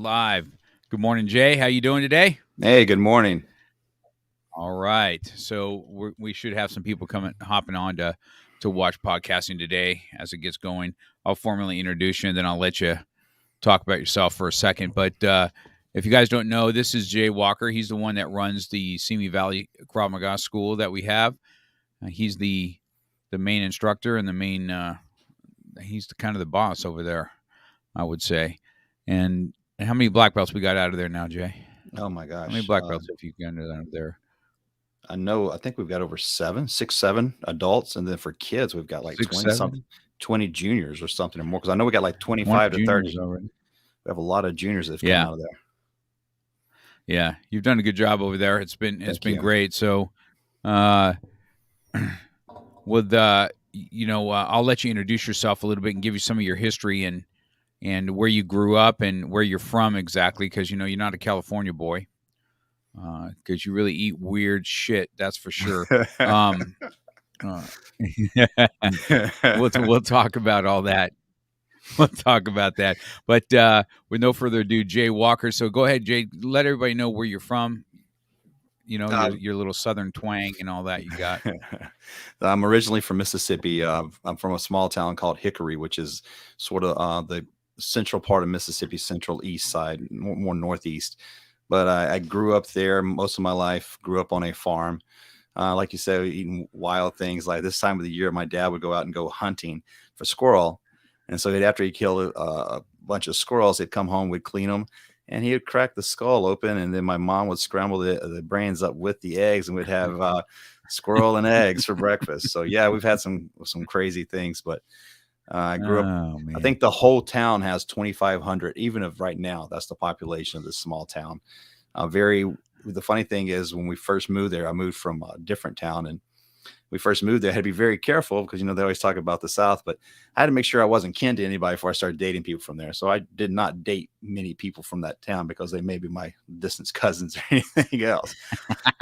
live. Good morning, Jay. How you doing today? Hey, good morning. All right. So we should have some people hopping on to watch podcasting today as it gets going. I'll formally introduce you, and then I'll let you talk about yourself for a second. But if you guys don't know, this is Jay Walker. He's the one that runs the Simi Valley Krav Maga school that we have. He's the main instructor and the main. He's kind of the boss over there, I would say. And how many black belts we got out of there now, Jay? Oh my gosh. How many black belts have you got out of there? I think we've got over 7 adults. And then for kids, we've got like 20 juniors or something or more. Cause I know we got like 25 to 30 already. We have a lot of juniors that have come out of there. Yeah. You've done a good job over there. It's been great. So, I'll let you introduce yourself a little bit and give you some of your history and where you grew up and where you're from exactly. Cause you're not a California boy. Because you really eat weird shit, that's for sure. We'll talk about all that. We'll talk about that. But with no further ado, Jay Walker. So go ahead, Jay. Let everybody know where you're from. Your little southern twang and all that you got. I'm originally from Mississippi. I'm from a small town called Hickory, which is sort of the central part of Mississippi, central east side, more northeast. But I grew up there most of my life, grew up on a farm. Like you said, eating wild things. Like this time of the year, my dad would go out and go hunting for squirrel. And so after he killed a bunch of squirrels, he'd come home, we'd clean them, and he would crack the skull open. And then my mom would scramble the brains up with the eggs, and we'd have squirrel and eggs for breakfast. So, yeah, we've had some crazy things, but I grew up. I think the whole town has 2,500. Even of right now, that's the population of this small town. The funny thing is, when we first moved there, I moved from a different town, and we first moved there, I had to be very careful because they always talk about the South, but I had to make sure I wasn't kin to anybody before I started dating people from there. So I did not date many people from that town because they may be my distant cousins or anything else.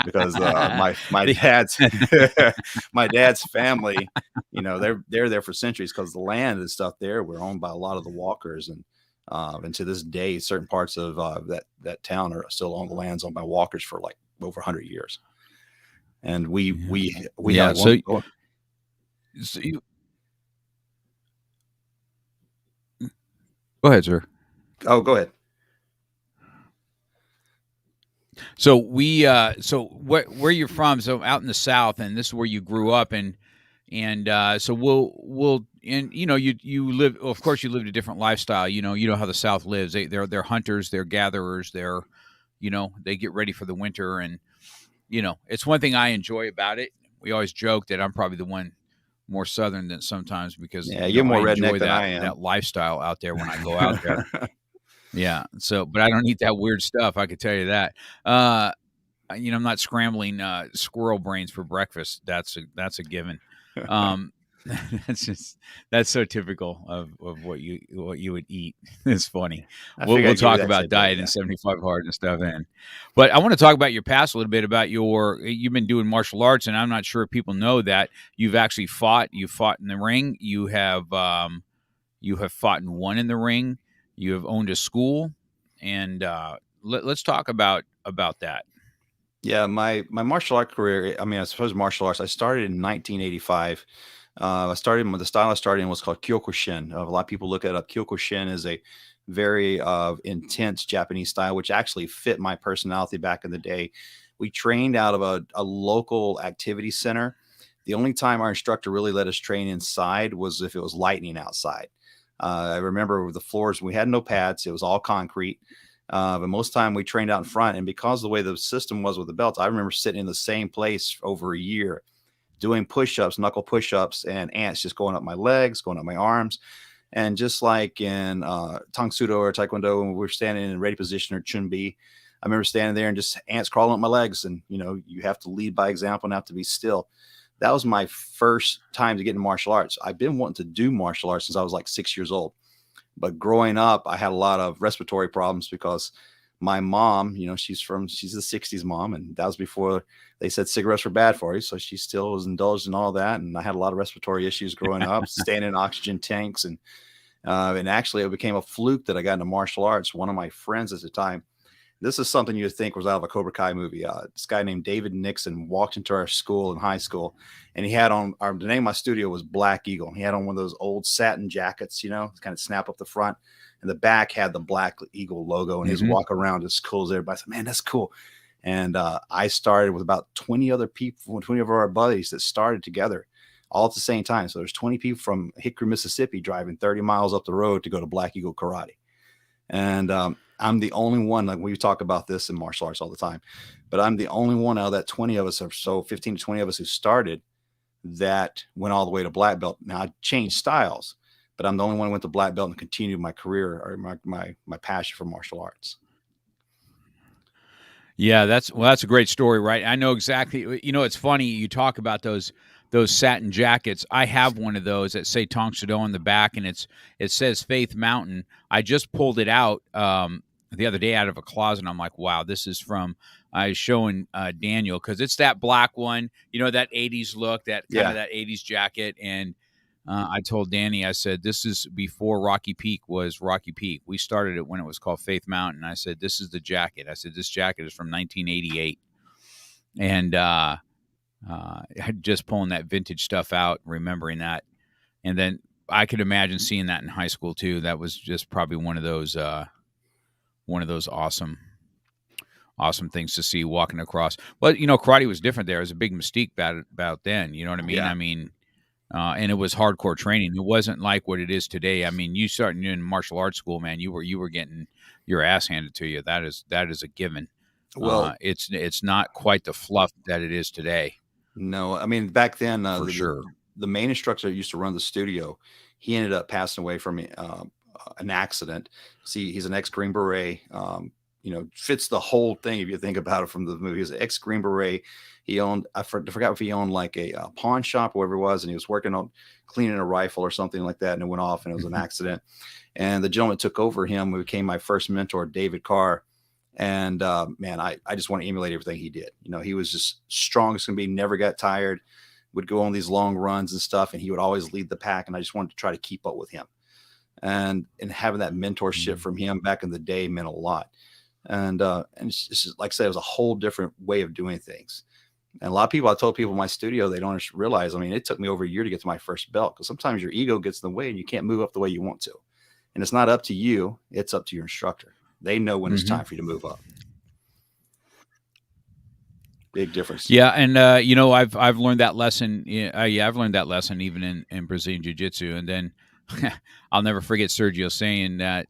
Because my dad's my dad's family, they're there for centuries because the land and stuff there were owned by a lot of the Walkers, and to this day, certain parts of that town are still on the lands owned by Walkers for like over 100 years. And we have one. Go ahead, sir. Oh, go ahead. So where you're from? So out in the South, and this is where you grew up, and so we'll you live. Of course, you lived a different lifestyle. You know how the South lives. They're hunters. They're gatherers. They get ready for the winter, and it's one thing I enjoy about it. We always joke that I'm probably the one more Southern than sometimes because you're more redneck than I am. That lifestyle out there when I go out there. Yeah. So, but I don't eat that weird stuff. I could tell you that. I'm not scrambling squirrel brains for breakfast. That's a given. That's so typical of what you would eat. It's funny. We'll talk about diet and 75 hard and stuff. But I want to talk about your past a little bit about you've been doing martial arts, and I'm not sure if people know that you've actually fought. You fought in the ring. You have fought and won in the ring. You have owned a school, and let's talk about that. Yeah, my martial art career. I mean, I suppose martial arts. I started in 1985. The style I started in was called Kyokushin. A lot of people look it up. Kyokushin is a very intense Japanese style, which actually fit my personality back in the day. We trained out of a local activity center. The only time our instructor really let us train inside was if it was lightning outside. I remember the floors, we had no pads. It was all concrete. But most time we trained out in front. And because of the way the system was with the belts, I remember sitting in the same place over a year, doing push-ups, knuckle push-ups, and ants just going up my legs, going up my arms. And just like in Tang Soo Do or Tae Kwon Do, when we were standing in ready position or Chun-Bi, I remember standing there and just ants crawling up my legs. And, you have to lead by example and have to be still. That was my first time to get into martial arts. I've been wanting to do martial arts since I was like 6 years old. But growing up, I had a lot of respiratory problems because my mom, she's the 60s mom. And that was before they said cigarettes were bad for you. So she still was indulged in all that. And I had a lot of respiratory issues growing up, staying in oxygen tanks. And And actually, it became a fluke that I got into martial arts. One of my friends at the time, this is something you would think was out of a Cobra Kai movie. This guy named David Nixon walked into our school in high school, and he had on the name of my studio was Black Eagle. He had on one of those old satin jackets, kind of snap up the front, and the back had the Black Eagle logo. And his walk around as cool as everybody. I said, "Man, that's cool." And I started with about 20 other people, 20 of our buddies that started together all at the same time. So there's 20 people from Hickory, Mississippi, driving 30 miles up the road to go to Black Eagle Karate. And I'm the only one, like we talk about this in martial arts all the time, but I'm the only one out of that 20 of us, or so 15 to 20 of us who started, that went all the way to black belt. Now I changed styles, but I'm the only one who went to black belt and continued my career, or my passion for martial arts. Yeah, that's a great story, right? I know exactly. It's funny you talk about those satin jackets. I have one of those that say Tong Soo Do on the back, and it says Faith Mountain. I just pulled it out the other day out of a closet, and I'm like, wow, this is from. I was showing Daniel, because it's that black one, that 80s look, that kind of that 80s jacket, and I told Danny, I said, this is before Rocky Peak was Rocky Peak. We started it when it was called Faith Mountain. I said, this is the jacket. I said, this jacket is from 1988. And just pulling that vintage stuff out, remembering that. And then I could imagine seeing that in high school too. That was just probably one of those awesome things to see walking across. But, karate was different there. It was a big mystique about then. You know what I mean? Yeah. I mean, and it was hardcore training. It wasn't like what it is today. I mean, you starting in martial arts school, man, you were getting your ass handed to you. That is a given. Well, it's not quite the fluff that it is today. No, I mean, back then, For sure. the main instructor that used to run the studio, he ended up passing away from an accident. See, he's an ex-Green Beret. Fits the whole thing if you think about it from the movie. He's an ex-Green Beret. He owned, I forgot if he owned like a pawn shop or whatever it was, and he was working on cleaning a rifle or something like that, and it went off, and it was an accident. And the gentleman took over him, who became my first mentor, David Carr. And man, I just want to emulate everything he did. He was just strong as can be, never got tired, would go on these long runs and stuff, and he would always lead the pack. And I just wanted to try to keep up with him. And having that mentorship from him back in the day meant a lot. And it's just, like I said, it was a whole different way of doing things. And a lot of people, I told people in my studio, they don't realize, I mean, it took me over a year to get to my first belt, because sometimes your ego gets in the way and you can't move up the way you want to. And it's not up to you. It's up to your instructor. They know when it's time for you to move up. Big difference. Yeah, and I've learned that lesson. I've learned that lesson even in Brazilian Jiu-Jitsu. And then I'll never forget Sergio saying that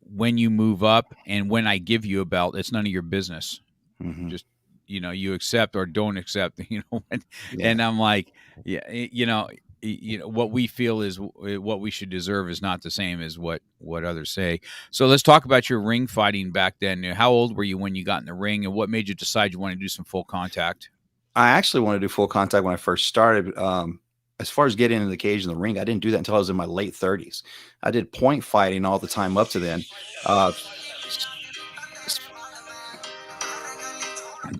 when you move up and when I give you a belt, it's none of your business. Mm-hmm. Just you accept or don't accept. And I'm like, what we feel is what we should deserve is not the same as what others say. So let's talk about your ring fighting back then. How old were you when you got in the ring, and what made you decide you want to do some full contact? I actually wanted to do full contact when I first started. As far as getting into the cage in the ring, I didn't do that until I was in my late 30s. I did point fighting all the time up to then.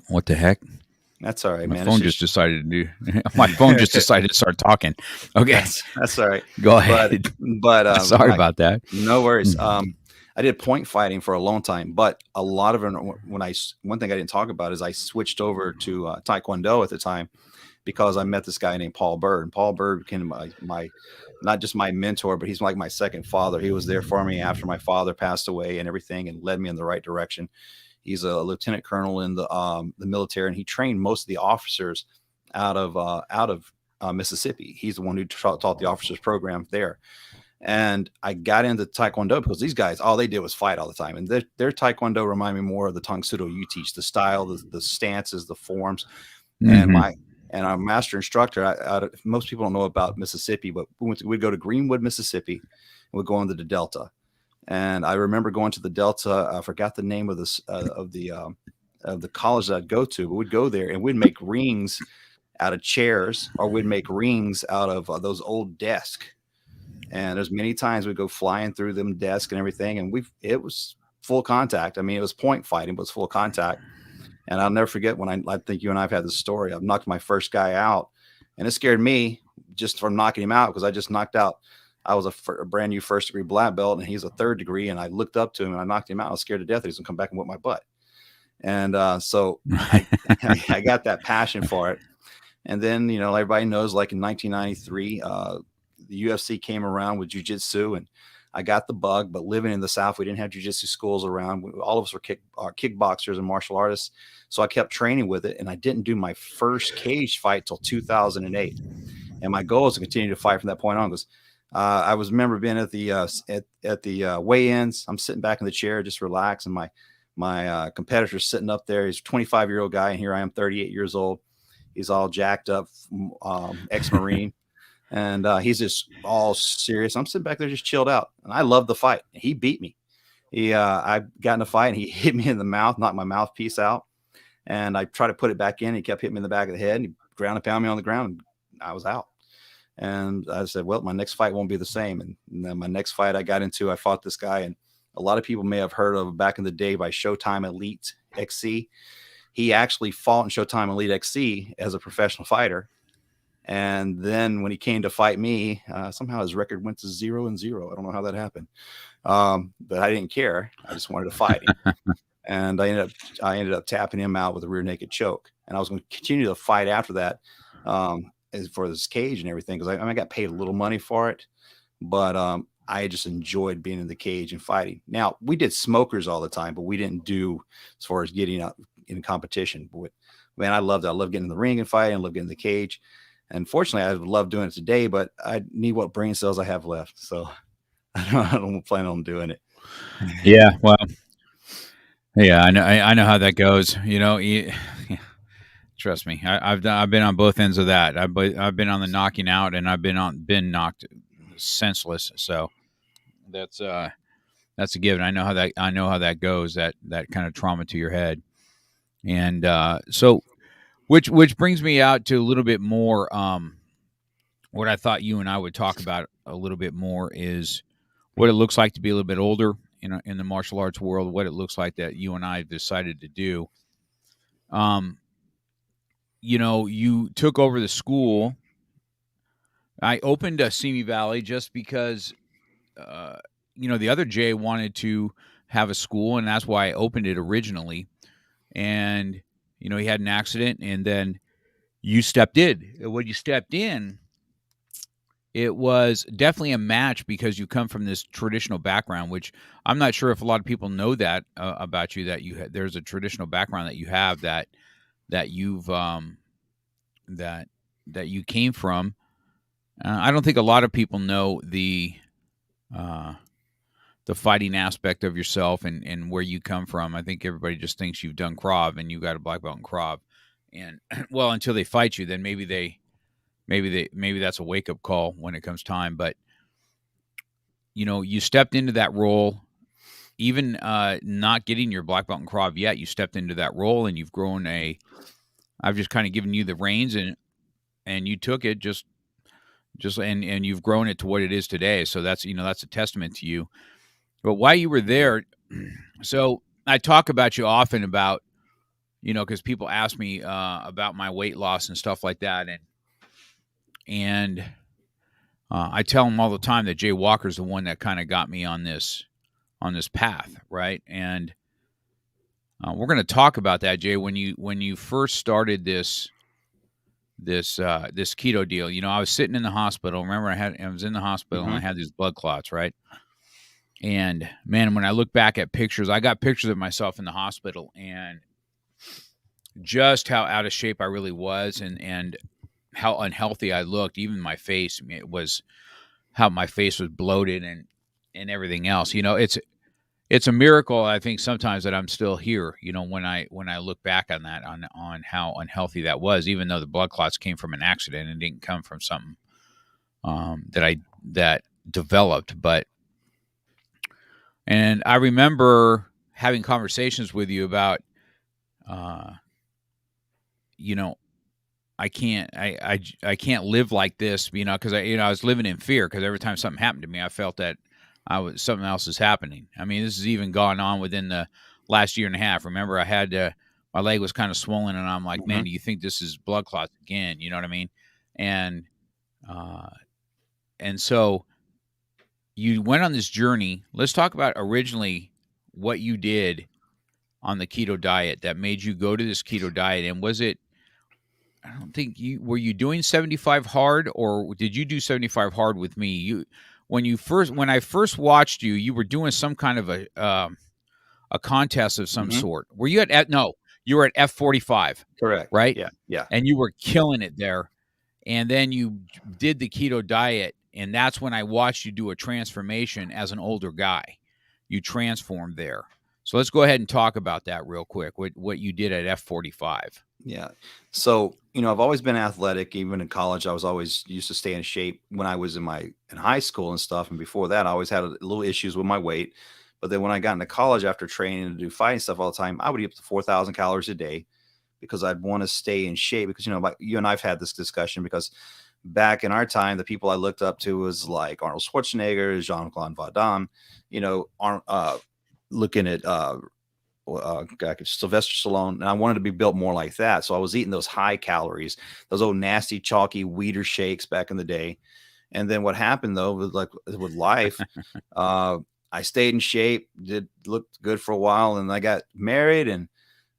What the heck? That's all right, my man. Phone just decided to do. My phone just decided to start talking. Okay, that's all right. Go ahead. But sorry about that. No worries. I did point fighting for a long time, but a lot of it, one thing I didn't talk about is I switched over to Tae Kwon Do at the time, because I met this guy named Paul Bird. And Paul Bird became my not just my mentor, but he's like my second father. He was there for me after my father passed away and everything, and led me in the right direction. He's a lieutenant colonel in the military, and he trained most of the officers out of Mississippi. He's the one who taught the officers program there. And I got into Tae Kwon Do because these guys, all they did was fight all the time. And their Tae Kwon Do remind me more of the Tong Soo Do you teach, the style, the stances, the forms. Mm-hmm. And our master instructor, most people don't know about Mississippi, but we'd go to Greenwood, Mississippi, and we'd go into the Delta. And I remember going to the Delta. I forgot the name of this of the college that I'd go to, but we'd go there and we'd make rings out of chairs, or we'd make rings out of those old desks. And there's many times we'd go flying through them desks and everything, and it was full contact. I mean, it was point fighting, but it was full contact. And I'll never forget when I think you and I've had this story. I've knocked my first guy out, and it scared me just from knocking him out, because I just knocked out. I was a brand new first degree black belt, and he's a third degree. And I looked up to him and I knocked him out. I was scared to death that he's gonna come back and whip my butt. And so I got that passion for it. And then, everybody knows, like in 1993, the UFC came around with jujitsu, and I got the bug. But living in the South, we didn't have jujitsu schools around. All of us were kickboxers and martial artists. So I kept training with it, and I didn't do my first cage fight till 2008. And my goal is to continue to fight from that point on. Because I remember being at the weigh-ins. I'm sitting back in the chair, just relaxed, and my competitor's sitting up there. He's a 25-year-old guy, and here I am, 38 years old. He's all jacked up, ex-Marine, and he's just all serious. I'm sitting back there just chilled out, and I love the fight. He beat me. I got in a fight, and he hit me in the mouth, knocked my mouthpiece out, and I tried to put it back in. He kept hitting me in the back of the head, and he ground and pound me on the ground, and I was out. And I said, well, my next fight won't be the same. And then my next fight I got into, I fought this guy, and a lot of people may have heard of back in the day by Showtime Elite XC. He actually fought in Showtime Elite XC as a professional fighter. And then when he came to fight me, somehow his record went to 0-0. I don't know how that happened. But I didn't care. I just wanted to fight him. And I ended up tapping him out with a rear naked choke. And I was going to continue to fight after that, for this cage and everything. Because I got paid a little money for it. But I just enjoyed being in the cage and fighting. Now, we did smokers all the time, but we didn't do as far as getting out in competition. But man, I loved it. I love getting in the ring and fighting. I love getting in the cage. And fortunately, I would love doing it today, but I need what brain cells I have left. So I don't plan on doing it. Yeah, well, yeah, I know how that goes. Trust me, I've been on both ends of that. I've been on the knocking out, and I've been knocked senseless. So that's a given. I know how that goes. That kind of trauma to your head, and so which brings me out to a little bit more. What I thought you and I would talk about a little bit more is what it looks like to be a little bit older in the martial arts world. What it looks like that you and I have decided to do. You took over the school. I opened a Simi Valley just because, the other Jay wanted to have a school, and that's why I opened it originally. And, he had an accident, and then you stepped in. When you stepped in, it was definitely a match because you come from this traditional background, which I'm not sure if a lot of people know that about you, that there's a traditional background that you have that you've that you came from. I don't think a lot of people know the fighting aspect of yourself and where you come from. I think everybody just thinks you've done Krav and you got a black belt in Krav, and well, until they fight you, then maybe that's a wake up call when it comes time. But you stepped into that role, even not getting your black belt in Krav yet. You stepped into that role, and you've grown I've just kind of given you the reins, and you took it just and you've grown it to what it is today. So that's a testament to you. But while you were there, so I talk about you often about, because people ask me about my weight loss and stuff like that, and I tell them all the time that Jay Walker's the one that kind of got me on this path, right? And we're going to talk about that, Jay. When you first started this keto deal, I was sitting in the hospital. Remember, I was in the hospital and I had these blood clots, right? And man, when I look back at pictures, I got pictures of myself in the hospital and just how out of shape I really was, and how unhealthy I looked. Even my face, it was how my face was bloated and everything else. It's a miracle, I think, sometimes that I'm still here. When I look back on that, on how unhealthy that was, even though the blood clots came from an accident and didn't come from something that developed. And I remember having conversations with you about, I can't live like this, because I was living in fear, because every time something happened to me, I felt that something else is happening. I mean, this has even gone on within the last year and a half. Remember, I had my leg was kind of swollen, and I'm like, man, do you think this is blood clots again? You know what I mean? And Uh, and so you went on this journey. Let's talk about originally what you did on the keto diet that made you go to this keto diet. And was it, I don't think you were you doing 75 hard, or did you do 75 hard with me? When I first watched you, you were doing some kind of a contest of some Hmm. sort. Were you at no, you were at F45, Correct. right? Yeah. Yeah. And you were killing it there. And then you did the keto diet, and that's when I watched you do a transformation as an older guy. You transformed there. So let's go ahead and talk about that real quick. What you did at F45. Yeah. So, I've always been athletic. Even in college, I was always used to stay in shape when I was in high school and stuff. And before that, I always had a little issues with my weight. But then when I got into college after training to do fighting stuff all the time, I would eat up to 4,000 calories a day because I'd want to stay in shape. Because, like you and I've had this discussion because back in our time, the people I looked up to was like Arnold Schwarzenegger, Jean-Claude Van Damme, looking at Sylvester Stallone, and I wanted to be built more like that. So I was eating those high calories, those old nasty, chalky Weeder shakes back in the day. And then what happened though, with life, I stayed in shape, looked good for a while, and I got married, and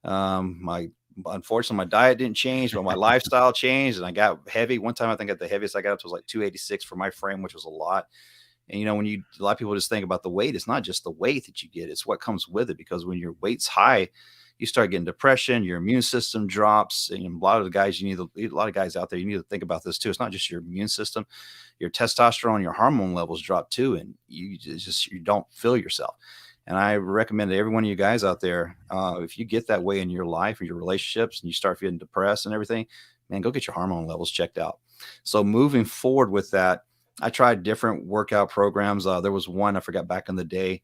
my unfortunately my diet didn't change, but my lifestyle changed, and I got heavy. One time I think at the heaviest I got up to was like 286 for my frame, which was a lot. And when a lot of people just think about the weight, it's not just the weight that you get, it's what comes with it. Because when your weight's high, you start getting depression, your immune system drops. And a lot of the guys, a lot of guys out there, you need to think about this too. It's not just your immune system, your testosterone, your hormone levels drop too. And you don't feel yourself. And I recommend to every one of you guys out there, if you get that way in your life or your relationships and you start feeling depressed and everything, man, go get your hormone levels checked out. So moving forward with that, I tried different workout programs. There was one I forgot back in the day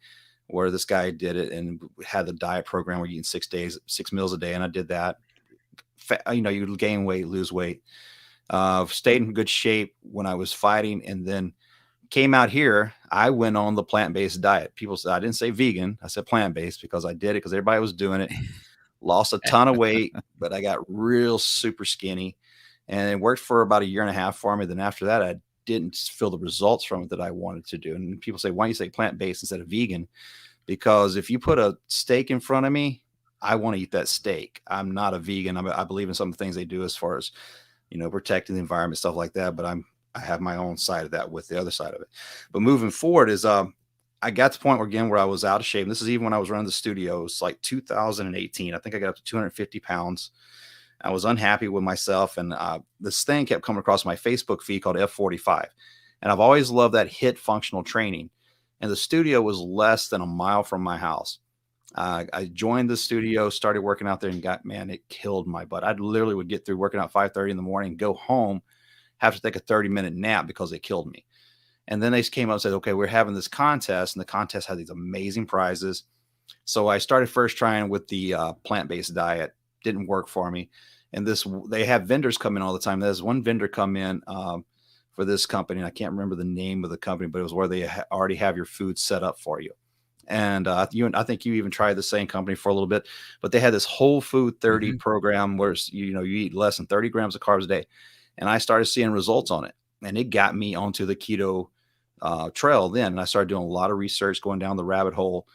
where this guy did it and had the diet program where you eating 6 days, 6 meals a day. And I did that. You gain weight, lose weight, stayed in good shape when I was fighting. And then came out here, I went on the plant-based diet. People said, I didn't say vegan. I said plant-based because I did it because everybody was doing it. Lost a ton of weight, but I got real super skinny. And it worked for about a year and a half for me. Then after that, I didn't feel the results from it that I wanted to do. And people say, why don't you say plant-based instead of vegan? Because if you put a steak in front of me, I want to eat that steak. I'm not a vegan. I believe in some of the things they do as far as, protecting the environment, stuff like that. But I have my own side of that with the other side of it. But moving forward is, I got to the point where I was out of shape. And this is even when I was running the studio. It was like 2018. I think I got up to 250 pounds. I was unhappy with myself, and this thing kept coming across my Facebook feed called F45. And I've always loved that HIIT functional training. And the studio was less than a mile from my house. I joined the studio, started working out there, and it killed my butt. I literally would get through working out 5:30 in the morning, go home, have to take a 30-minute nap because it killed me. And then they came up and said, okay, we're having this contest, and the contest had these amazing prizes. So I started first trying with the plant-based diet. Didn't work for me. And they have vendors come in all the time. There's one vendor come in for this company, and I can't remember the name of the company, but it was where they already have your food set up for you. And I think you even tried the same company for a little bit, but they had this whole food 30 Mm-hmm. program where you eat less than 30 grams of carbs a day. And I started seeing results on it, and it got me onto the keto trail then. And I started doing a lot of research, going down the rabbit hole,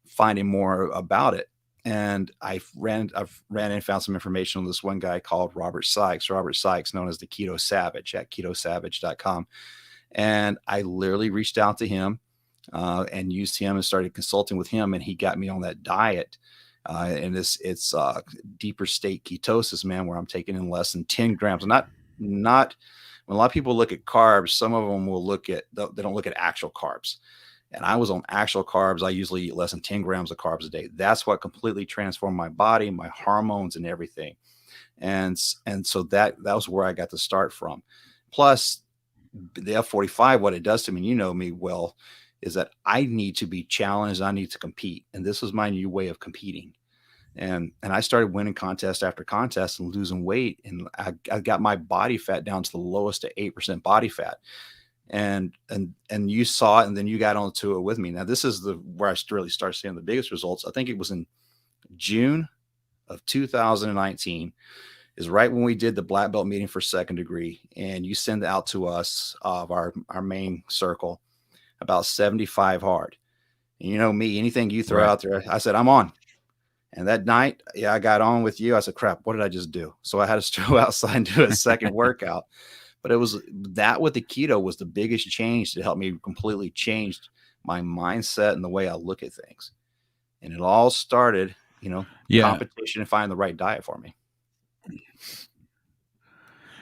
finding more about it. And I've ran in and found some information on this one guy called Robert Sykes, known as the Keto Savage at ketosavage.com. And I literally reached out to him and used him and started consulting with him. And he got me on that diet. And it's deeper state ketosis, man, where I'm taking in less than 10 grams. Not when a lot of people look at carbs, some of them they don't look at actual carbs. And I was on actual carbs. I usually eat less than 10 grams of carbs a day. That's what completely transformed my body, my hormones, and everything. And so that was where I got to start from. Plus, the F45, what it does to me, you know me well, is that I need to be challenged. I need to compete. And this was my new way of competing. And I started winning contest after contest and losing weight. And I got my body fat down to the lowest to 8% body fat. And you saw it, and then you got onto it with me. Now, this is where I really started seeing the biggest results. I think it was in June of 2019 is right when we did the black belt meeting for second degree, and you send out to us of our main circle about 75 hard. And you know me, anything you throw Right. out there, I said, I'm on. And that night, I got on with you. I said, crap, what did I just do? So I had to stroll outside and do a second workout. But it was that with the keto was the biggest change that helped me completely change my mindset and the way I look at things. And it all started, competition and finding the right diet for me.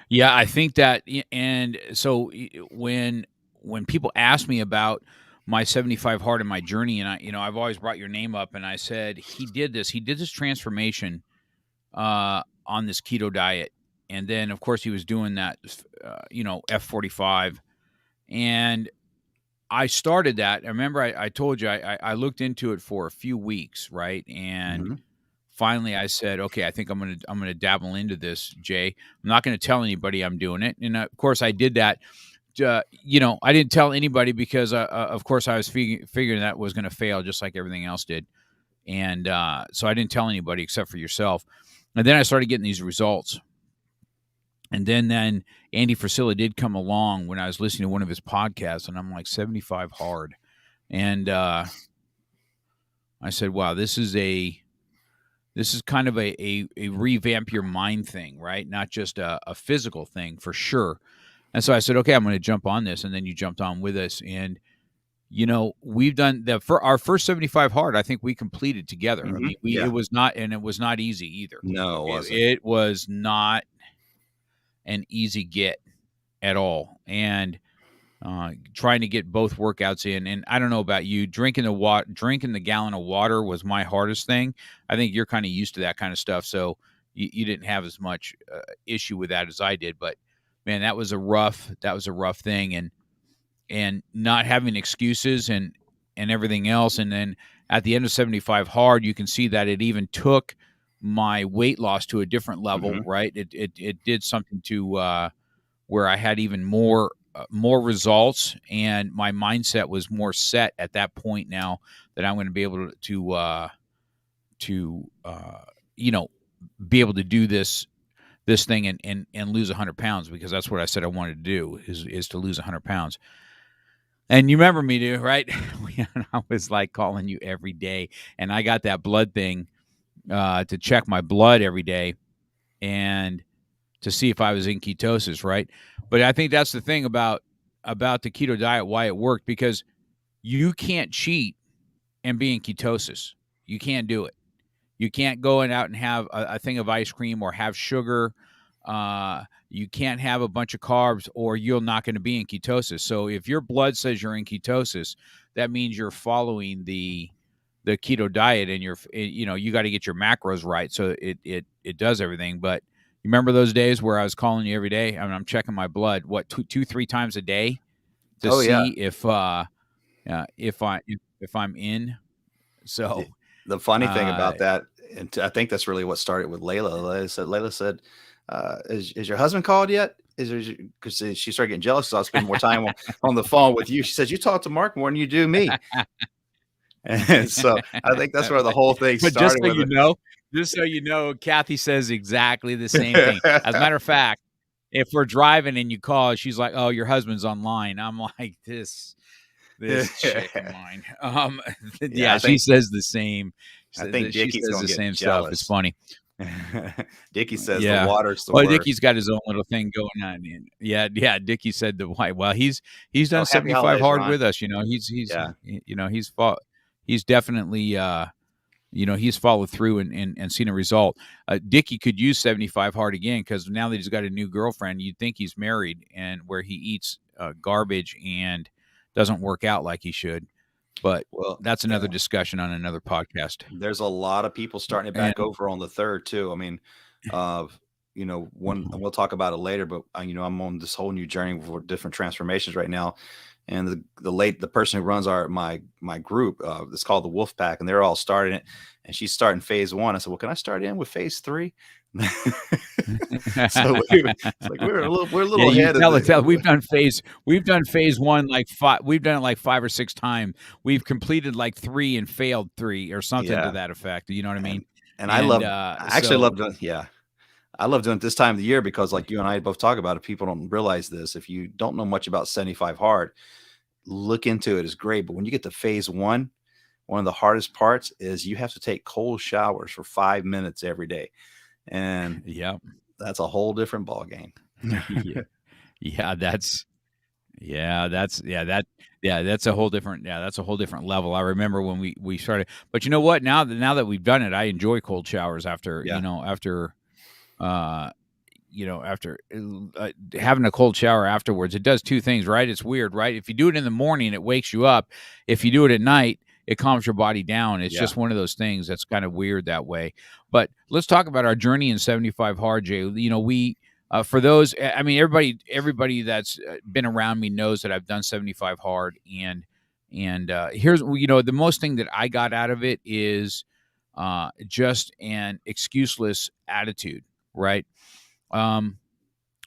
Yeah, I think that, and so when people ask me about my 75 hard and my journey, and I've always brought your name up, and I said he did this transformation on this keto diet, and then of course he was doing that, F45, and I started that. I remember I told you I looked into it for a few weeks, right, and finally I said, okay, I think I'm gonna dabble into this, Jay. I'm not gonna tell anybody I'm doing it, and of course I did that. I didn't tell anybody because, of course, I was figuring that was going to fail, just like everything else did, and so I didn't tell anybody except for yourself. And then I started getting these results, and then Andy Frisella did come along when I was listening to one of his podcasts, and I'm like 75 hard, and I said, wow, this is kind of a revamp your mind thing, right? Not just a physical thing, for sure. And so I said, okay, I'm going to jump on this. And then you jumped on with us. And, we've done that for our first 75 hard. I think we completed together. I mean, it was not easy either. No, it wasn't. It was not an easy get at all. And trying to get both workouts in. And I don't know about you, drinking the gallon of water was my hardest thing. I think you're kind of used to that kind of stuff. So you didn't have as much issue with that as I did. But man, that was a rough thing, and not having excuses and everything else. And then at the end of 75 hard, you can see that it even took my weight loss to a different level, right? It did something to where I had even more results, and my mindset was more set at that point now that I'm going to be able to be able to do this thing and lose 100 pounds, because that's what I said I wanted to do is to lose 100 pounds. And you remember me, dude, right? I was like calling you every day, and I got that blood thing to check my blood every day and to see if I was in ketosis, right? But I think that's the thing about the keto diet, why it worked, because you can't cheat and be in ketosis. You can't do it. You can't go out and have a thing of ice cream or have sugar. You can't have a bunch of carbs, or you're not going to be in ketosis. So if your blood says you're in ketosis, that means you're following the keto diet, and you got to get your macros right. So it does everything. But you remember those days where I was calling you every day? I mean, I'm checking my blood, what, 2-3 times a day to see if I'm in. So the funny thing about that, and I think that's really what started with Layla. Layla said, is your husband called yet? Because she started getting jealous because I was spending more time on the phone with you. She said, you talk to Mark more than you do me. And so I think that's where the whole thing started. Just so you know, Kathy says exactly the same thing. As a matter of fact, if we're driving and you call, she's like, "Oh, your husband's online." I'm like, this chick of mine. She says the same. I think Dickie's says the same stuff. It's funny. Dickie says the water's the worst. Dickie's got his own little thing going on. Yeah. Dickie said the why. Well, he's done 75 hard with us. He's definitely he's followed through and seen a result. Dickie could use 75 hard again, because now that he's got a new girlfriend, you'd think he's married, and where he eats garbage and doesn't work out like he should. But that's another discussion on another podcast. There's a lot of people starting it back over on the third too. I mean, we'll talk about it later, but I'm on this whole new journey for different transformations right now. And the person who runs my group, it's called the Wolf Pack, and they're all starting it. And she's starting phase 1. I said, well, can I start in with phase 3? So we're a little ahead of we've done phase 1 like 5. We've done it like 5 or 6 times. We've completed like 3 and failed 3 or something to that effect. You know what I mean? And I actually love doing. Yeah. I love doing it this time of the year because, like you and I both talk about it, people don't realize this. If you don't know much about 75 hard, look into it. It's great. But when you get to phase one of the hardest parts is you have to take cold showers for 5 minutes every day. And Yeah. that's a whole different ball game. Yeah. Yeah, that's a whole different level. I remember when we started, but you know what? Now that we've done it, I enjoy cold showers after, Yeah. uh after having a cold shower afterwards. It does two things, right? It's weird, right? If you do it in the morning, it wakes you up. If you do it at night, it calms your body down. It's Yeah. just one of those things that's kind of weird that way. But let's talk about our journey in 75 hard, Jay. We for those, I mean, everybody that's been around me knows that I've done 75 hard, and here's the most thing that I got out of it is just an excuseless attitude, right? Um,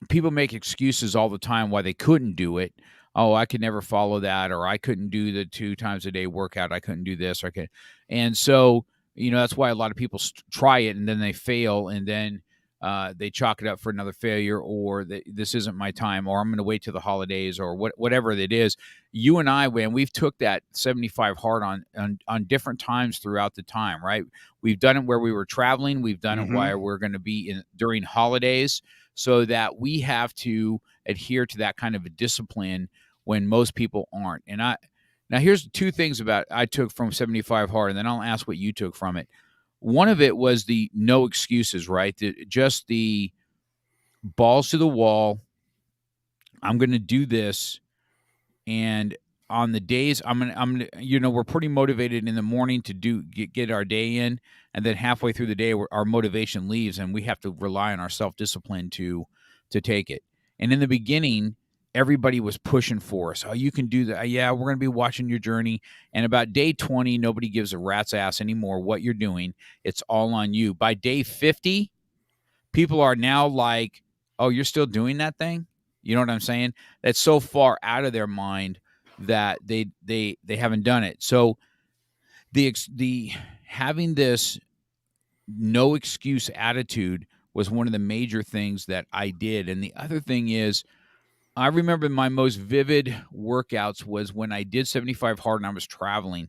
People make excuses all the time why they couldn't do it. Oh, I could never follow that, or I couldn't do the 2 times a day workout. I couldn't do this, or I could. And so, that's why a lot of people try it and then they fail, and then they chalk it up for another failure, or this isn't my time, or I'm going to wait till the holidays, or whatever it is. You and I, when we've took that 75 hard on different times throughout the time, right? We've done it where we were traveling. We've done it while we're going to be during holidays, so that we have to adhere to that kind of a discipline when most people aren't. And now here's two things I took from 75 hard, and then I'll ask what you took from it. One of it was the no excuses, right? Just the balls to the wall. I'm going to do this. And on the days we're pretty motivated in the morning to get our day in, and then halfway through the day our motivation leaves, and we have to rely on our self-discipline to take it. And in the beginning, everybody was pushing for us. Oh, you can do that. Yeah, we're going to be watching your journey. And about day 20, nobody gives a rat's ass anymore what you're doing. It's all on you. By day 50, people are now like, oh, you're still doing that thing? You know what I'm saying? That's so far out of their mind that they haven't done it. So the having this no excuse attitude was one of the major things that I did. And the other thing is, I remember my most vivid workouts was when I did 75 hard and I was traveling.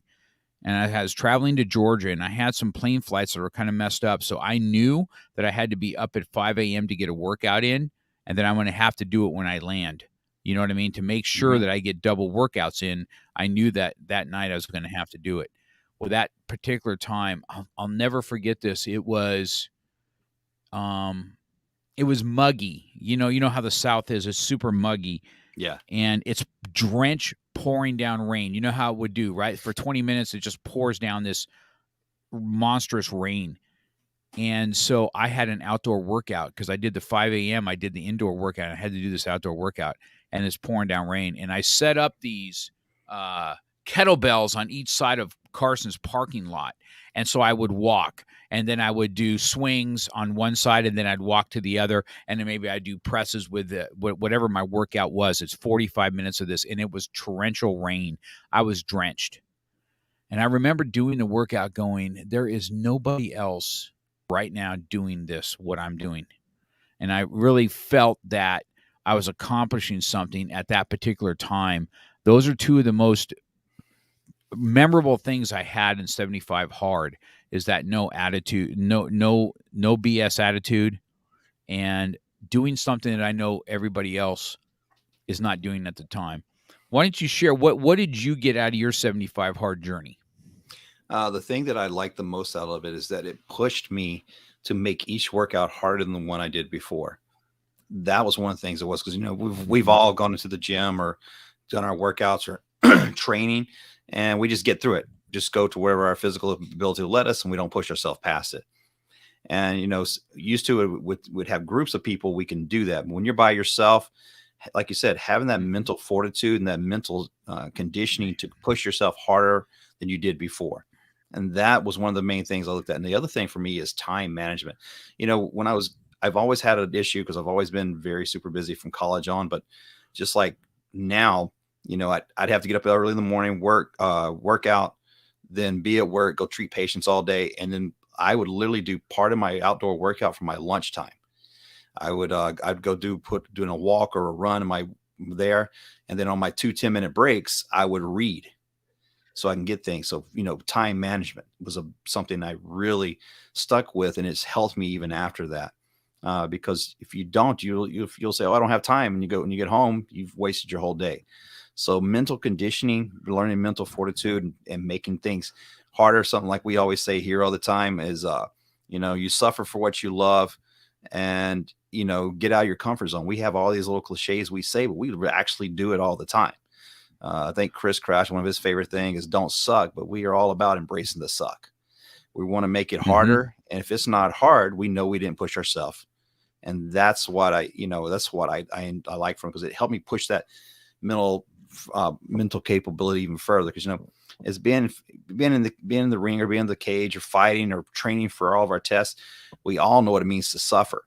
And I was traveling to Georgia, and I had some plane flights that were kind of messed up. So I knew that I had to be up at 5 a.m. to get a workout in, and then I'm going to have to do it when I land. You know what I mean? To make sure that I get double workouts in, I knew that night I was going to have to do it. Well, that particular time, I'll never forget this. It was muggy. You know how the South is. It's super muggy. Yeah. And it's pouring down rain. You know how it would do, right? For 20 minutes, it just pours down this monstrous rain. And so I had an outdoor workout because I did the 5 a.m. I did the indoor workout. I had to do this outdoor workout, and it's pouring down rain. And I set up these kettlebells on each side of Carson's parking lot. And so I would walk, and then I would do swings on one side, and then I'd walk to the other, and then maybe I'd do presses with whatever my workout was. It's 45 minutes of this, and it was torrential rain. I was drenched. And I remember doing the workout going, there is nobody else right now doing this, what I'm doing. And I really felt that I was accomplishing something at that particular time. Those are two of the most memorable things I had in 75 hard, is that no attitude, no BS attitude, and doing something that I know everybody else is not doing at the time. Why don't you share what did you get out of your 75 hard journey? The thing that I like the most out of it is that it pushed me to make each workout harder than the one I did before. That was one of the things it was, because we've all gone into the gym or done our workouts or training, and we just get through it. Just go to wherever our physical ability will let us, and we don't push ourselves past it. And used to it would have groups of people, we can do that. But when you're by yourself, like you said, having that mental fortitude and that mental conditioning to push yourself harder than you did before. And that was one of the main things I looked at. And the other thing for me is time management. I've always had an issue because I've always been very super busy from college on, but just like now, I'd have to get up early in the morning, work out, then be at work, go treat patients all day. And then I would literally do part of my outdoor workout for my lunchtime. I'd go doing a walk or a run in my there, and then on my 2 10-minute breaks, I would read so I can get things. So, time management was something I really stuck with, and it's helped me even after that. Because if you don't, you'll say, "Oh, I don't have time," and you get home, you've wasted your whole day. So, mental conditioning, learning mental fortitude, and making things harder. Something like we always say here all the time is, you suffer for what you love, and get out of your comfort zone. We have all these little cliches we say, but we actually do it all the time. I think Chris Crash, one of his favorite things is don't suck, but we are all about embracing the suck. We want to make it Mm-hmm. harder. And if it's not hard, we know we didn't push ourselves. And that's what I like from, because it helped me push that mental capability even further. Because, it's being in the ring or being in the cage or fighting or training for all of our tests. We all know what it means to suffer,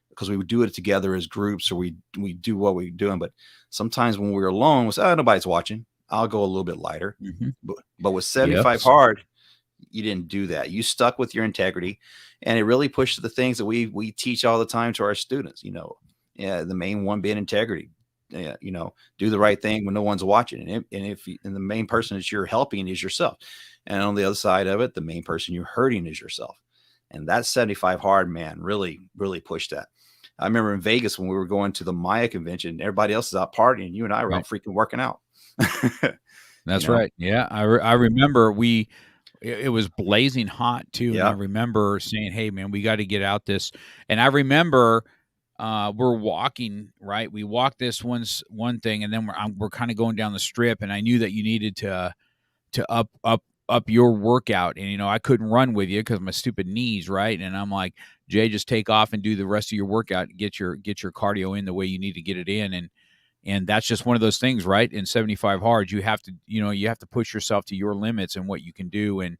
because we would do it together as groups, or we do what we're doing. But sometimes when we're alone, we say, "Oh, nobody's watching. I'll go a little bit lighter." Mm-hmm. But with Yep. 75 hard, you didn't do that. You stuck with your integrity, and it really pushed the things that we teach all the time to our students. The main one being integrity. Yeah, do the right thing when no one's watching, and the main person that you're helping is yourself, and on the other side of it, the main person you're hurting is yourself. And that 75 hard, man, really, really pushed that. I remember in Vegas when we were going to the Maya convention, everybody else is out partying. You and I were Right. out freaking working out. you That's know? right. Yeah. I remember it was blazing hot too. And I Yeah. remember saying, "Hey man, we got to get out this." And I remember, we're walking, right? We walked this one thing, and then we're kind of going down the strip, and I knew that you needed to up your workout. And, I couldn't run with you because my stupid knees, right? And I'm like, "Jay, just take off and do the rest of your workout, get your cardio in the way you need to get it in." And that's just one of those things, right? In 75 hard, you have to, you have to push yourself to your limits and what you can do. And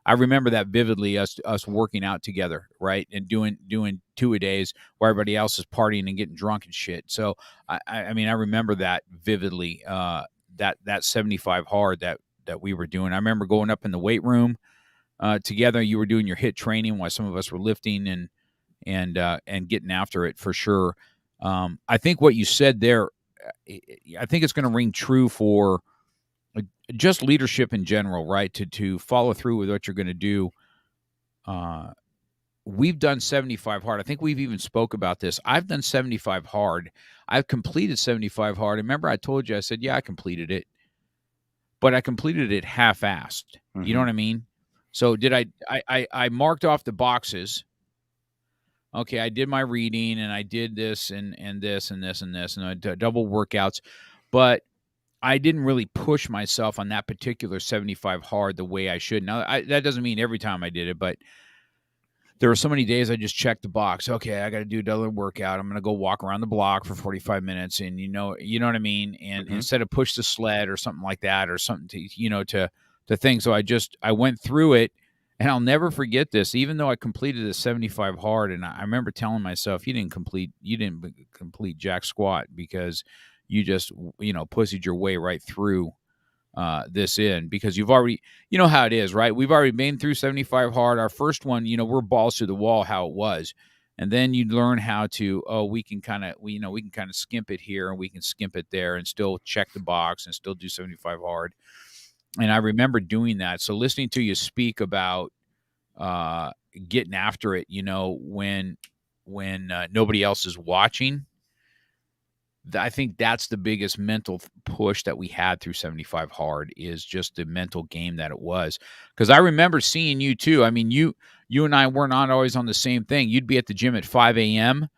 I remember that vividly, us working out together, right? And doing 2-a-days while everybody else is partying and getting drunk and shit. So I mean, I remember that vividly, that 75 hard that we were doing. I remember going up in the weight room together. You were doing your HIIT training while some of us were lifting and getting after it for sure. I think what you said there, I think it's going to ring true for just leadership in general, right? To follow through with what you're going to do. We've done 75 hard. I think we've even spoke about this. I've done 75 hard. I've completed 75 hard. Remember, I told you, I said, yeah, I completed it, but I completed it half-assed. You know Mm-hmm. what I mean? So did I marked off the boxes. Okay, I did my reading and I did this and this and this and this, and I did double workouts, but I didn't really push myself on that particular 75 hard the way I should. Now, that doesn't mean every time I did it, but there were so many days I just checked the box. Okay, I got to do another workout. I'm going to go walk around the block for 45 minutes, and you know what I mean. And Mm-hmm. instead of push the sled or something like that, or something to think. So I went through it, and I'll never forget this. Even though I completed a 75 hard, and I remember telling myself, you didn't complete jack squat because you just pussied your way right through this in, because you've already, you know how it is, right? We've already been through 75 hard. Our first one, we're balls to the wall how it was. And then you learn how to, we can kind of skimp it here and we can skimp it there and still check the box and still do 75 hard. And I remember doing that. So listening to you speak about getting after it, when nobody else is watching, I think that's the biggest mental push that we had through 75 hard, is just the mental game that it was. Because I remember seeing you too. I mean, you and I were not always on the same thing. You'd be at the gym at 5 a.m.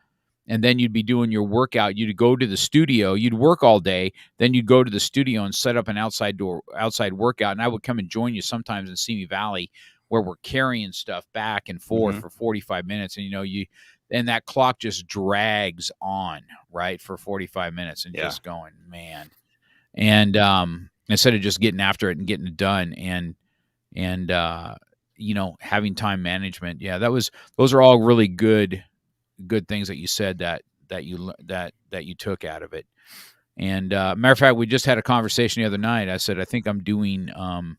and then you'd be doing your workout. You'd go to the studio. You'd work all day. Then you'd go to the studio and set up an outside workout. And I would come and join you sometimes in Simi Valley, where we're carrying stuff back and forth Mm-hmm. for 45 minutes. And and that clock just drags on, right, for 45 minutes and Yeah. just going, man. And instead of just getting after it and getting it done, and having time management. Yeah, those are all really good things that you said that you took out of it. And matter of fact, we just had a conversation the other night. I said, I think I'm doing um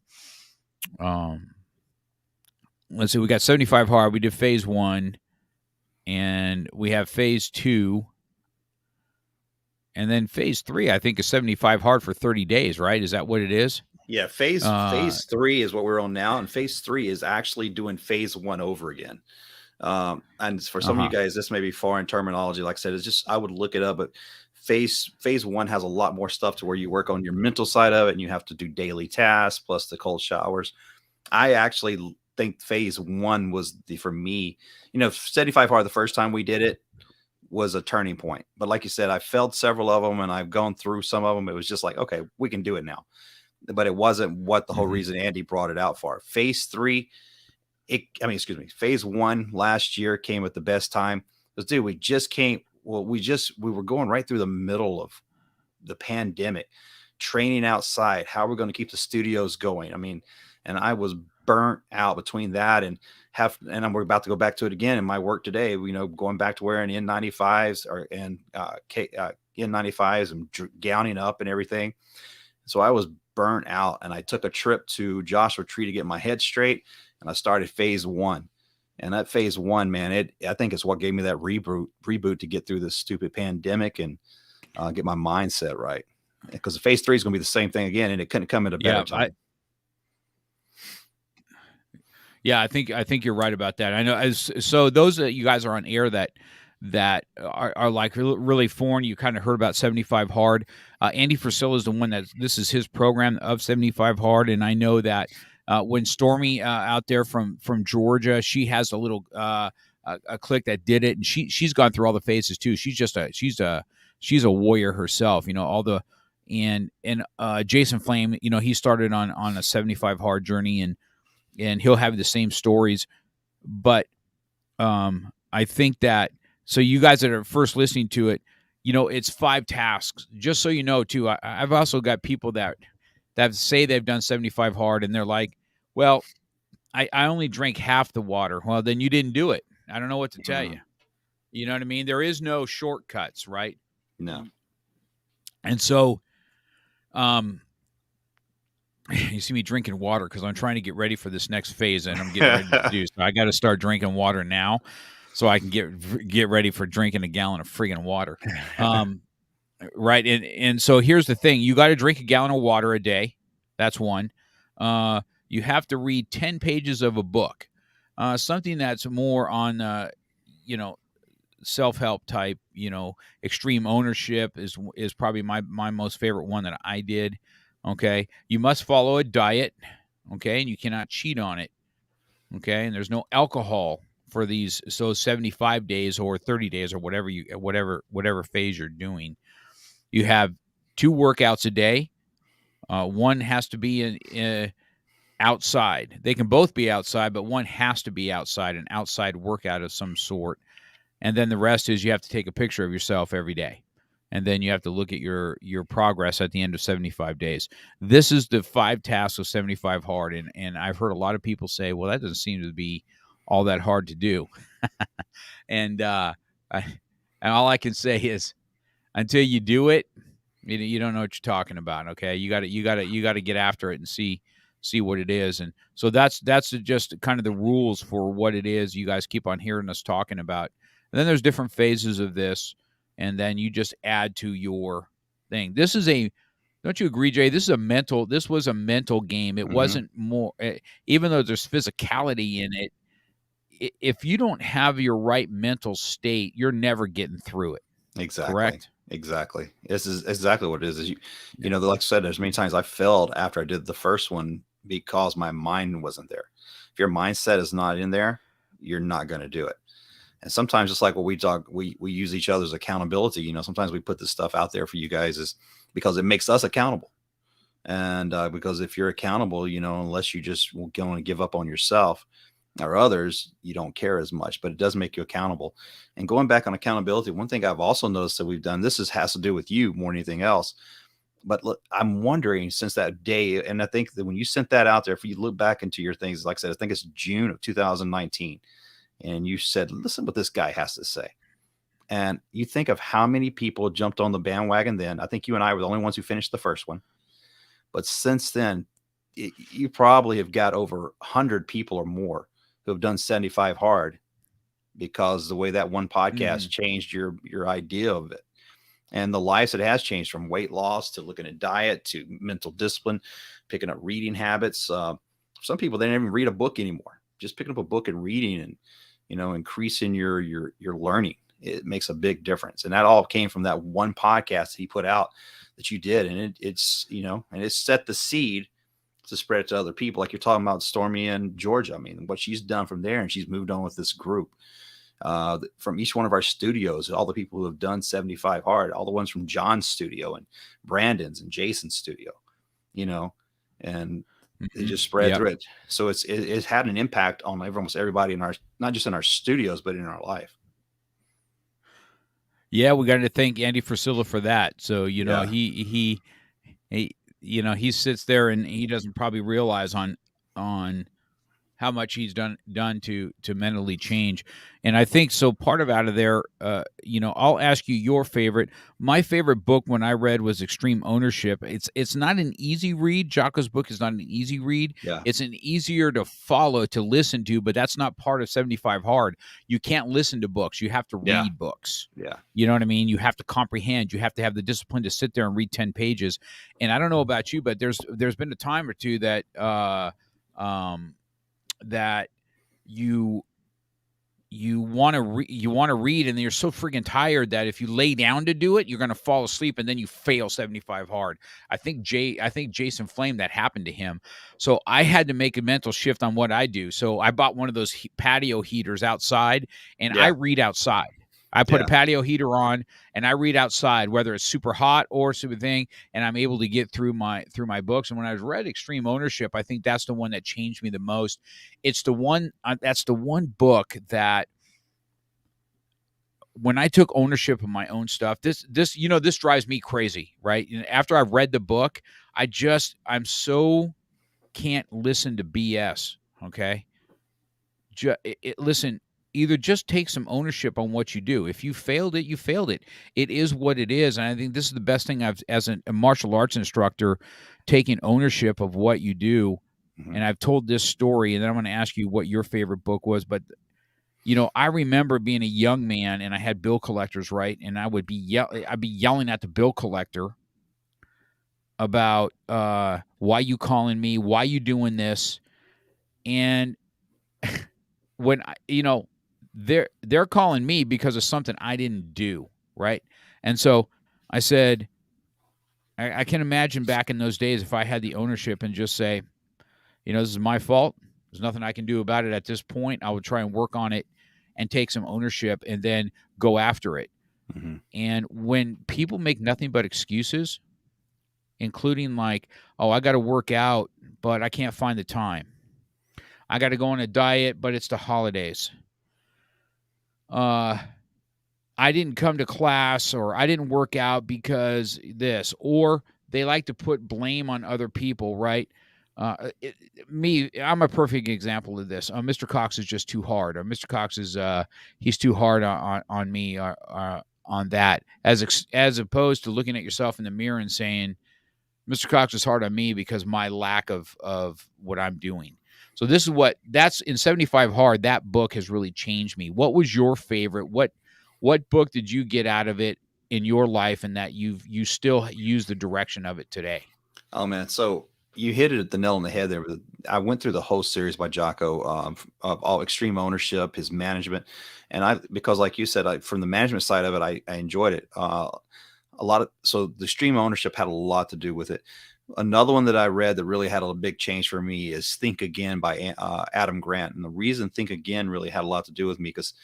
let's see, we got 75 hard. We did phase 1, and we have phase 2. And then phase 3, I think, is 75 hard for 30 days, right? Is that what it is? Yeah, phase 3 is what we're on now, and phase 3 is actually doing phase 1 over again. And for some of you guys, this may be foreign terminology. Like I said, it's just I would look it up, but phase 1 has a lot more stuff to where you work on your mental side of it, and you have to do daily tasks plus the cold showers. I actually think phase 1 was for me, 75 hard the first time we did it was a turning point. But like you said, I failed several of them and I've gone through some of them. It was just like, okay, we can do it now. But it wasn't what the whole reason Andy brought it out for. Phase 3, phase 1 last year came at the best time. Because dude, we were going right through the middle of the pandemic, training outside, how we're going to keep the studios going. I mean, and I was burnt out between that and we're about to go back to it again in my work today, going back to wearing N95s and N95s and gowning up and everything. So I was burnt out, and I took a trip to Joshua Tree to get my head straight, and I started phase 1. And that phase 1, man, I think it's what gave me that reboot to get through this stupid pandemic and get my mindset right. Because phase 3 is going to be the same thing again, and it couldn't come at a better time. I think you're right about that. I know. So those that you guys are on air that are like really foreign, you kind of heard about 75 hard. Andy Frisella is the one this is his program of 75 hard, and I know that when Stormy out there from Georgia, she has a little a clique that did it, and she's gone through all the phases too. She's a warrior herself. And Jason Flame, he started on a 75 hard journey, and he'll have the same stories. But I think that, so you guys that are first listening to it, it's 5 tasks. Just so you know, too, I've also got people that say they've done 75 hard, and they're like, well, I only drank half the water. Well, then you didn't do it. I don't know what to tell you. You know what I mean? There is no shortcuts, right? No. And so, you see me drinking water because I'm trying to get ready for this next phase, and I'm getting ready to do. So I got to start drinking water now, so I can get ready for drinking a gallon of friggin' water. Right, and so here's the thing: you got to drink a gallon of water a day. That's one. You have to read 10 pages of a book, something that's more on, self-help type. Extreme ownership is probably my most favorite one that I did. Okay. You must follow a diet. Okay. And you cannot cheat on it. Okay. And there's no alcohol for these. So 75 days or 30 days or whatever phase you're doing. You have 2 workouts a day. One has to be outside. They can both be outside, but one has to be outside, an outside workout of some sort. And then the rest is you have to take a picture of yourself every day. And then you have to look at your progress at the end of 75 days. This is the 5 tasks of 75 hard. And I've heard a lot of people say, well, that doesn't seem to be all that hard to do. And all I can say is until you do it, you don't know what you're talking about. Okay. You got to get after it and see what it is. And so that's just kind of the rules for what it is you guys keep on hearing us talking about. And then there's different phases of this. And then you just add to your thing. This is don't you agree, Jay? This was a mental game. It wasn't more, even though there's physicality in it. If you don't have your right mental state, you're never getting through it. Exactly. Correct? Exactly. This is exactly what it is. Like I said, there's many times I failed after I did the first one because my mind wasn't there. If your mindset is not in there, you're not going to do it. And sometimes it's like what we talk, we use each other's accountability. Sometimes we put this stuff out there for you guys is because it makes us accountable. And because if you're accountable, unless you just will go and give up on yourself or others, you don't care as much, but it does make you accountable. And going back on accountability, one thing I've also noticed that we've done, has to do with you more than anything else. But look, I'm wondering since that day, and I think that when you sent that out there, if you look back into your things, like I said, I think it's June of 2019. And you said, listen what this guy has to say. And you think of how many people jumped on the bandwagon then. I think you and I were the only ones who finished the first one. But since then, you probably have got over 100 people or more who have done 75 hard because the way that one podcast changed your idea of it, and the lives it has changed, from weight loss to looking at diet to mental discipline, picking up reading habits. Some people, they don't even read a book anymore. Just picking up a book and reading, and increasing your learning, it makes a big difference. And that all came from that one podcast he put out that you did, and it's and it set the seed to spread it to other people. Like you're talking about Stormy in Georgia. I mean, what she's done from there, and she's moved on with this group. From each one of our studios, all the people who have done 75 Hard, all the ones from John's studio and Brandon's and Jason's studio, and it just spread through it. So it's had an impact on almost everybody in our, not just in our studios, but in our life. Yeah, we got to thank Andy Frisilla for that. So he sits there and he doesn't probably realize on how much he's done to mentally change. And I think so part of out of there, I'll ask you your favorite. My favorite book when I read was Extreme Ownership. It's not an easy read. Jocko's book is not an easy read. Yeah. It's an easier to follow, to listen to, but that's not part of 75 Hard. You can't listen to books. You have to read books. Yeah. You know what I mean? You have to comprehend. You have to have the discipline to sit there and read 10 pages. And I don't know about you, but there's been a time or two that that you want to read, and then you're so freaking tired that if you lay down to do it, you're going to fall asleep, and then you fail 75 Hard. I think Jason Flame, that happened to him. So I had to make a mental shift on what I do. So I bought one of those patio heaters outside, and I read outside. I put a patio heater on and I read outside, whether it's super hot or super thing, and I'm able to get through my books. And when I read Extreme Ownership, I think that's the one that changed me the most. It's the one that's the one book that when I took ownership of my own stuff, this drives me crazy, right? After I've read the book, I'm so can't listen to BS. Okay. Listen, either just take some ownership on what you do. If you failed it, you failed it. It is what it is. And I think this is the best thing I've, as a martial arts instructor, taking ownership of what you do. Mm-hmm. And I've told this story, and then I'm going to ask you what your favorite book was. But, I remember being a young man, and I had bill collectors, right? And I would be I'd be yelling at the bill collector about why you calling me, why you doing this. And when they're calling me because of something I didn't do, right? And so I said, I can imagine back in those days if I had the ownership and just say, this is my fault. There's nothing I can do about it at this point. I would try and work on it and take some ownership and then go after it. Mm-hmm. And when people make nothing but excuses, including like, oh, I got to work out, but I can't find the time. I got to go on a diet, but it's the holidays. I didn't come to class, or I didn't work out because this, or they like to put blame on other people, right? I'm a perfect example of this. Mr. Cox is just too hard. Or Mr. Cox is he's too hard on me on that, as opposed to looking at yourself in the mirror and saying, Mr. Cox is hard on me because my lack of what I'm doing. So this is that's in 75 Hard. That book has really changed me. What was your favorite? What book did you get out of it in your life, and that you still use the direction of it today? Oh man, so you hit it at the nail on the head there. I went through the whole series by Jocko of all Extreme Ownership, his management, and because like you said, from the management side of it, I enjoyed it a lot. So the Extreme Ownership had a lot to do with it. Another one that I read that really had a big change for me is Think Again by Adam Grant. And the reason Think Again really had a lot to do with me, because,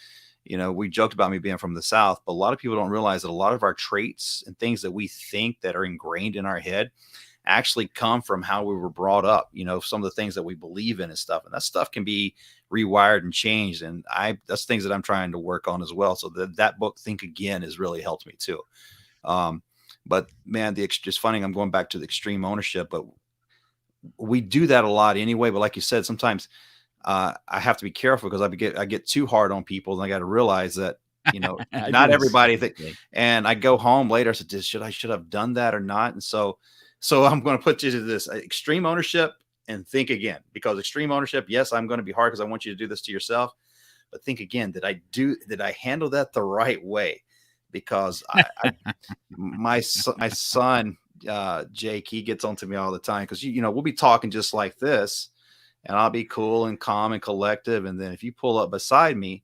we joked about me being from the South, but a lot of people don't realize that a lot of our traits and things that we think that are ingrained in our head actually come from how we were brought up, some of the things that we believe in and stuff. And that stuff can be rewired and changed. And that's things that I'm trying to work on as well. So that book, Think Again, has really helped me too. But man, it's funny. I'm going back to the Extreme Ownership, but we do that a lot anyway. But like you said, sometimes I have to be careful because I get too hard on people, and I got to realize that not everybody and I go home later. So I should have done that or not? And so I'm going to put you to this: Extreme Ownership and Think Again. Because Extreme Ownership, yes, I'm going to be hard because I want you to do this to yourself. but think again, did I handle that the right way? Because my son, Jake, he gets on to me all the time because we'll be talking just like this, and I'll be cool and calm and collective, and then if you pull up beside me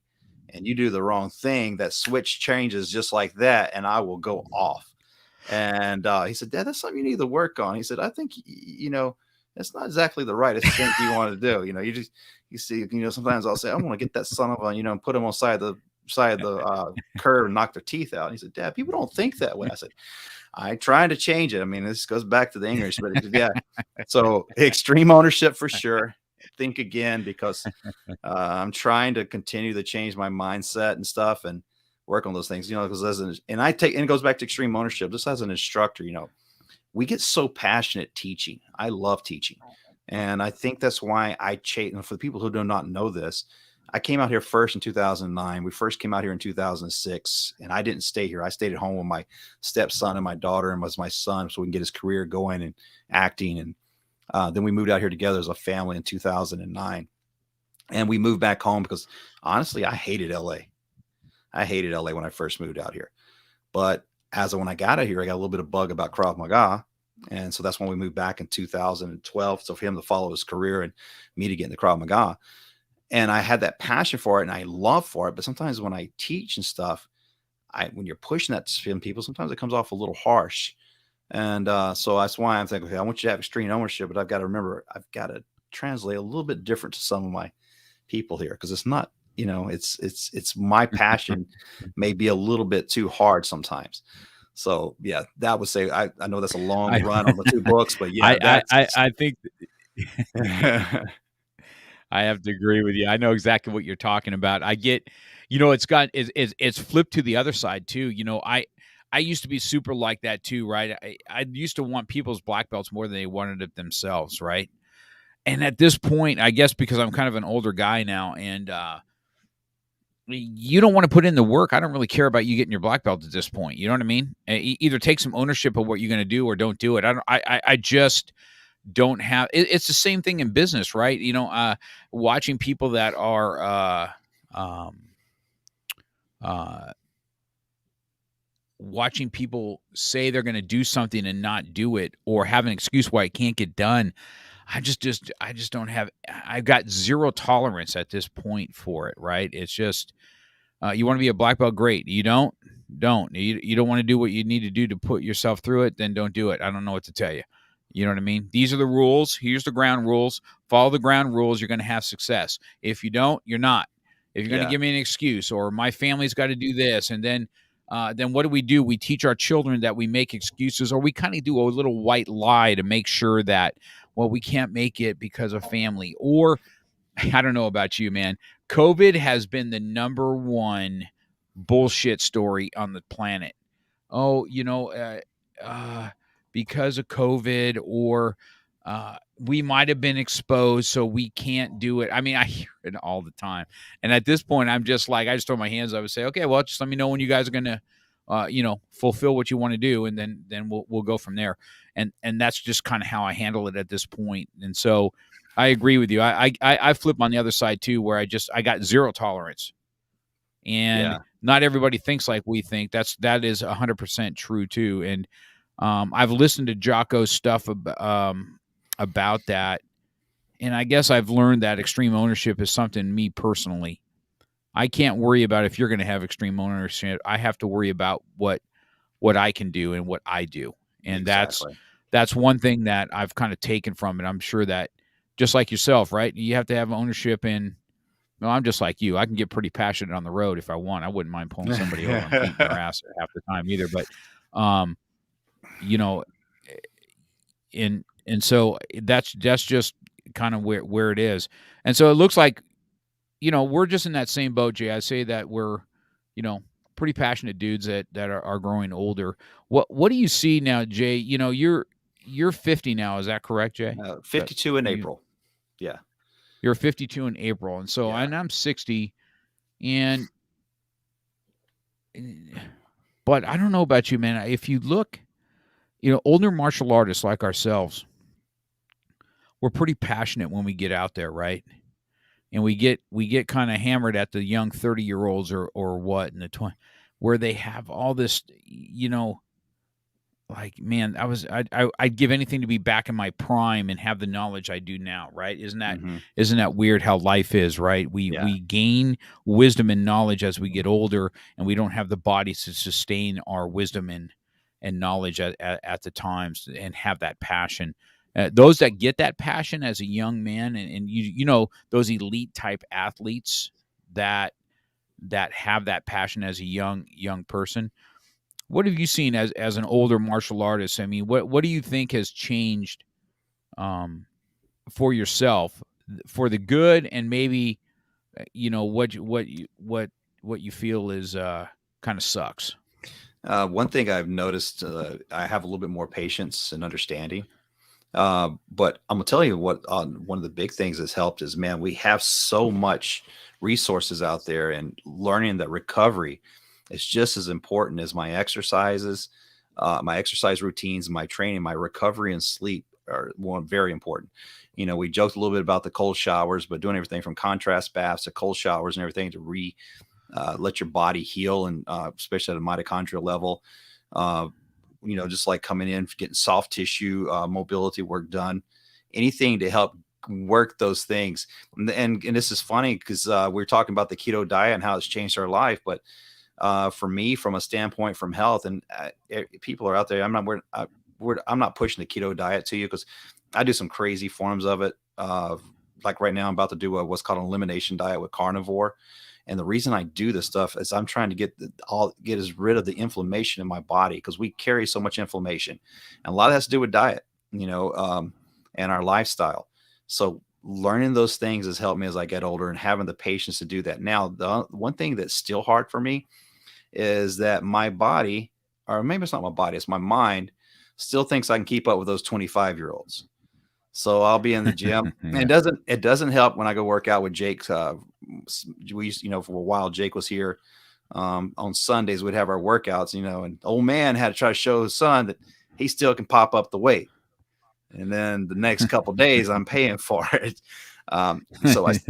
and you do the wrong thing, that switch changes just like that, and I will go off. And he said, Dad, that's something you need to work on. He said, I think that's not exactly the right thing you want to do. You see, sometimes I'll say, I want to get that son of a, and put him on side of the curb and knock their teeth out. And he said, Dad, people don't think that way. I said, I'm trying to change it. I mean, this goes back to the English, but yeah. So extreme ownership for sure. Think again, because I'm trying to continue to change my mindset and stuff and work on those things, because and it goes back to extreme ownership. Just as an instructor, we get so passionate teaching. I love teaching. And I think that's why for the people who do not know this, I came out here first in 2009. We first came out here in 2006, and I didn't stay here. I stayed at home with my stepson and my daughter, and was my son, so we can get his career going and acting. And then we moved out here together as a family in 2009. And we moved back home because honestly, I hated LA. I hated LA when I first moved out here. But when I got out here, I got a little bit of bug about Krav Maga. And so that's when we moved back in 2012. So for him to follow his career and me to get into Krav Maga. And I had that passion for it and I love for it. But sometimes when I teach and stuff, when you're pushing that to people, sometimes it comes off a little harsh. And so that's why I'm thinking, okay, I want you to have extreme ownership, but I've got to remember, I've got to translate a little bit different to some of my people here, because it's not, it's my passion may be a little bit too hard sometimes. So yeah, that would say, I know that's a long run on the two books, but yeah, I think I have to agree with you. I know exactly what you're talking about. I get, it's flipped to the other side too. I used to be super like that too, right? I used to want people's black belts more than they wanted it themselves, right? And at this point, I guess because I'm kind of an older guy now, and you don't want to put in the work, I don't really care about you getting your black belt at this point. You know what I mean? Either take some ownership of what you're going to do or don't do it. I just don't have. It's the same thing in business, right? Watching people that are watching people say they're going to do something and not do it, or have an excuse why it can't get done. I just don't have. I've got zero tolerance at this point for it. Right? It's just you want to be a black belt, great. You don't. You don't want to do what you need to do to put yourself through it, then don't do it. I don't know what to tell you. You know what I mean? These are the rules. Here's the ground rules. Follow the ground rules. You're going to have success. If you don't, you're not. If you're going to give me an excuse, or my family's got to do this, and then what do? We teach our children that we make excuses, or we kind of do a little white lie to make sure that, well, we can't make it because of family. Or I don't know about you, man. COVID has been the number one bullshit story on the planet. Oh, because of COVID, or we might have been exposed, so we can't do it. I mean, I hear it all the time. And at this point, I'm just like, I just throw my hands up and say, okay, well, just let me know when you guys are going to, fulfill what you want to do. And then we'll go from there. And that's just kind of how I handle it at this point. And so I agree with you. I flip on the other side too, where I got zero tolerance. And not everybody thinks like we think. That is 100% true too. And I've listened to Jocko's stuff about that, and I guess I've learned that extreme ownership is something, me personally, I can't worry about if you're going to have extreme ownership. I have to worry about what I can do and what I do, and exactly. that's one thing that I've kind of taken from it. I'm sure that just like yourself, right? You have to have ownership in. No, I'm just like you. I can get pretty passionate on the road if I want. I wouldn't mind pulling somebody over and beating their ass half the time either. But, and so that's just kind of where it is. And so it looks like, we're just in that same boat, Jay. I say that we're, pretty passionate dudes that are growing older. What do you see now, Jay? You're 50 now. Is that correct, Jay? 52 in April. Yeah. You're 52 in April. And so, and I'm 60, but I don't know about you, man. If you look, older martial artists like ourselves, we're pretty passionate when we get out there, right? and we get kind of hammered at the young 30-year-olds or what in the 20, where they have all this, like, man, I'd give anything to be back in my prime and have the knowledge I do now, right? Hmm. Isn't that weird how life is, right? We Yeah. we gain wisdom and knowledge as we get older, and we don't have the bodies to sustain our wisdom and knowledge at the times and have that passion. Those that get that passion as a young man, and those elite type athletes that have that passion as a young person. What have you seen as an older martial artist? I mean, what do you think has changed, um, for yourself, for the good, and maybe what you feel is kind of sucks. One thing I've noticed, I have a little bit more patience and understanding. But I'm gonna tell you what, one of the big things that's helped is, man, we have so much resources out there, and learning that recovery is just as important as my exercises, my exercise routines, my training. My recovery and sleep are one very important. We joked a little bit about the cold showers, but doing everything from contrast baths to cold showers and everything to let your body heal, and especially at a mitochondrial level. Uh, just like coming in, getting soft tissue mobility work done, anything to help work those things. And this is funny because we're talking about the keto diet and how it's changed our life, but for me, from a standpoint from health, and people are out there, I'm not pushing the keto diet to you because I do some crazy forms of it. Like right now, I'm about to do what's called an elimination diet with carnivore. And the reason I do this stuff is I'm trying to get as rid of the inflammation in my body, because we carry so much inflammation, and a lot of that has to do with diet, and our lifestyle. So learning those things has helped me as I get older, and having the patience to do that. Now, the one thing that's still hard for me is that my body, or maybe it's not my body, it's my mind, still thinks I can keep up with those 25-year-olds. So I'll be in the gym. And Yeah. it doesn't help when I go work out with Jake. We used, for a while, Jake was here. On Sundays, we'd have our workouts, and old man had to try to show his son that he still can pop up the weight. And then the next couple days, I'm paying for it.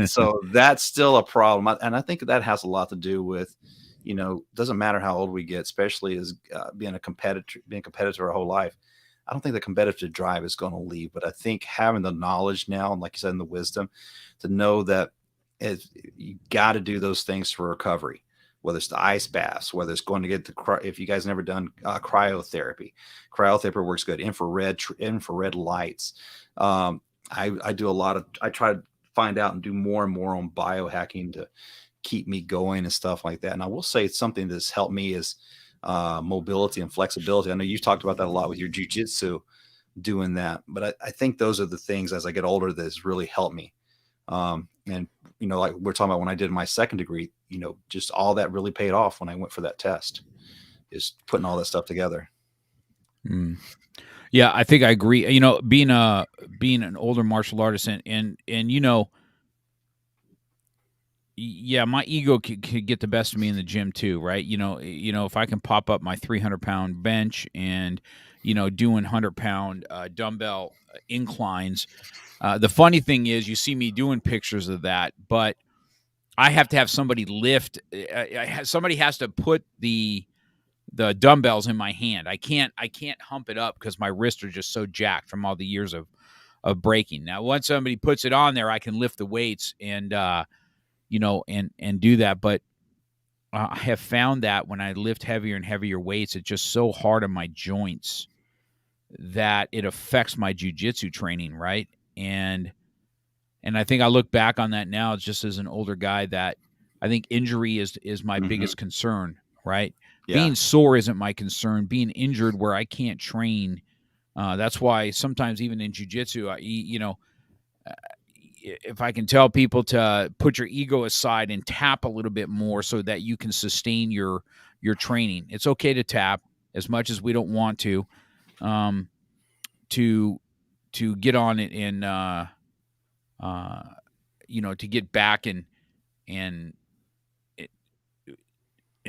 So that's still a problem, and I think that has a lot to do with, doesn't matter how old we get, especially as being competitor our whole life. I don't think the competitive drive is going to leave, but I think having the knowledge now, and like you said, and the wisdom to know that you got to do those things for recovery, whether it's the ice baths, whether it's going to get if you guys never done cryotherapy works good. Infrared lights. I do a lot of, I try to find out and do more and more on biohacking to keep me going and stuff like that. And I will say it's something that's helped me is mobility and flexibility. I know you've talked about that a lot with your jujitsu, doing that, but I think those are the things as I get older that has really helped me. And like we're talking about when I did my second degree, just all that really paid off when I went for that test, is putting all that stuff together. Mm. Yeah, I think I agree. Being an older martial artist, and yeah, my ego could get the best of me in the gym too, right? If I can pop up my 300-pound bench and doing 100-pound dumbbell inclines. The funny thing is, you see me doing pictures of that, but I have to have somebody lift. Somebody has to put the dumbbells in my hand. I can't hump it up because my wrists are just so jacked from all the years of breaking. Now, once somebody puts it on there, I can lift the weights and and do that. But I have found that when I lift heavier and heavier weights, it's just so hard on my joints that it affects my jujitsu training, right? And I think I look back on that now just as an older guy that I think injury is my Hmm. biggest concern, right? Yeah. Being sore isn't my concern. Being injured where I can't train, that's why sometimes even in jujitsu, if I can tell people to put your ego aside and tap a little bit more so that you can sustain your training. It's okay to tap as much as we don't want um, to get on it and uh, to get back and and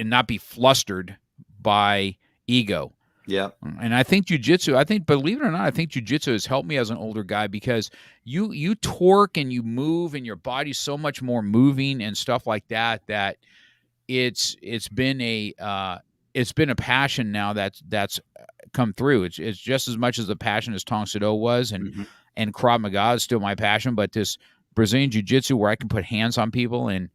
not be flustered by ego. Yeah. And I think jujitsu, believe it or not, I think jujitsu has helped me as an older guy because you torque and you move and your body's so much more moving and stuff like that, that it's been a passion now that's come through. It's just as much as a passion as Tong Soo was, Hmm. and Krav Maga is still my passion, but this Brazilian jiu-jitsu where I can put hands on people and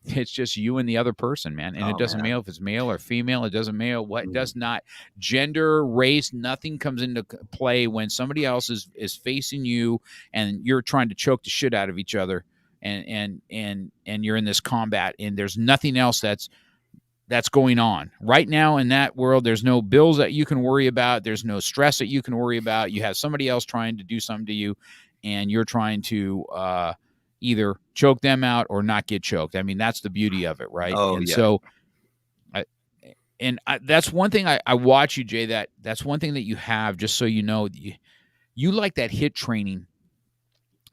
it's just you and the other person, man. And it Oh doesn't matter man. if it's male or female. It doesn't matter what. It Mhm. does not gender, race. Nothing comes into play when somebody else is facing you and you're trying to choke the shit out of each other, and you're in this combat, and there's nothing else that's going on right now in that world. There's no bills that you can worry about. There's no stress that you can worry about. You have somebody else trying to do something to you, and you're trying to either choke them out or not get choked. I mean, that's the beauty of it, right? Oh And yeah. so, I, that's one thing I watch you, Jay. That's one thing that you have. Just so you know, you like that hit training.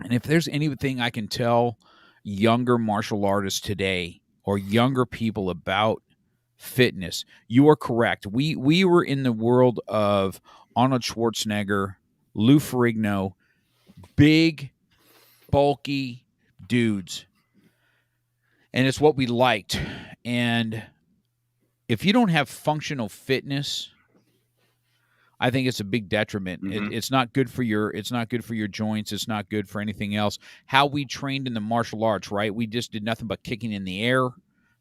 And if there's anything I can tell younger martial artists today or younger people about fitness, you are correct. We were in the world of Arnold Schwarzenegger, Lou Ferrigno, big, bulky dudes. And it's what we liked. And if you don't have functional fitness, I think it's a big detriment. Hmm. It's not good for your joints. It's not good for anything else. How we trained in the martial arts, right? We just did nothing but kicking in the air.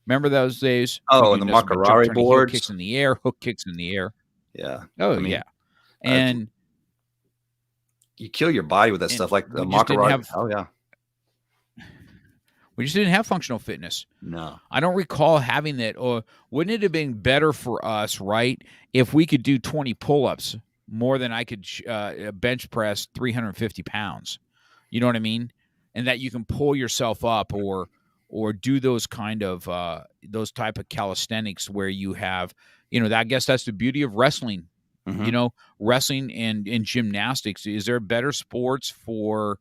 Remember those days? We Oh, and do the nothing but jump, Makarari turning heel kicks boards. in the air, hook kicks in the air. Yeah. Oh I yeah, mean, uh, and you kill your body with that and stuff, like the we just didn't Makarari. have Oh yeah. functional fitness. No. I don't recall having that. Or wouldn't it have been better for us, right, if we could do 20 pull-ups more than I could bench press 350 pounds? You know what I mean? And that you can pull yourself up, or do those kind of those type of calisthenics where you have, I guess that's the beauty of wrestling. Hmm. Wrestling and gymnastics. Is there better sports for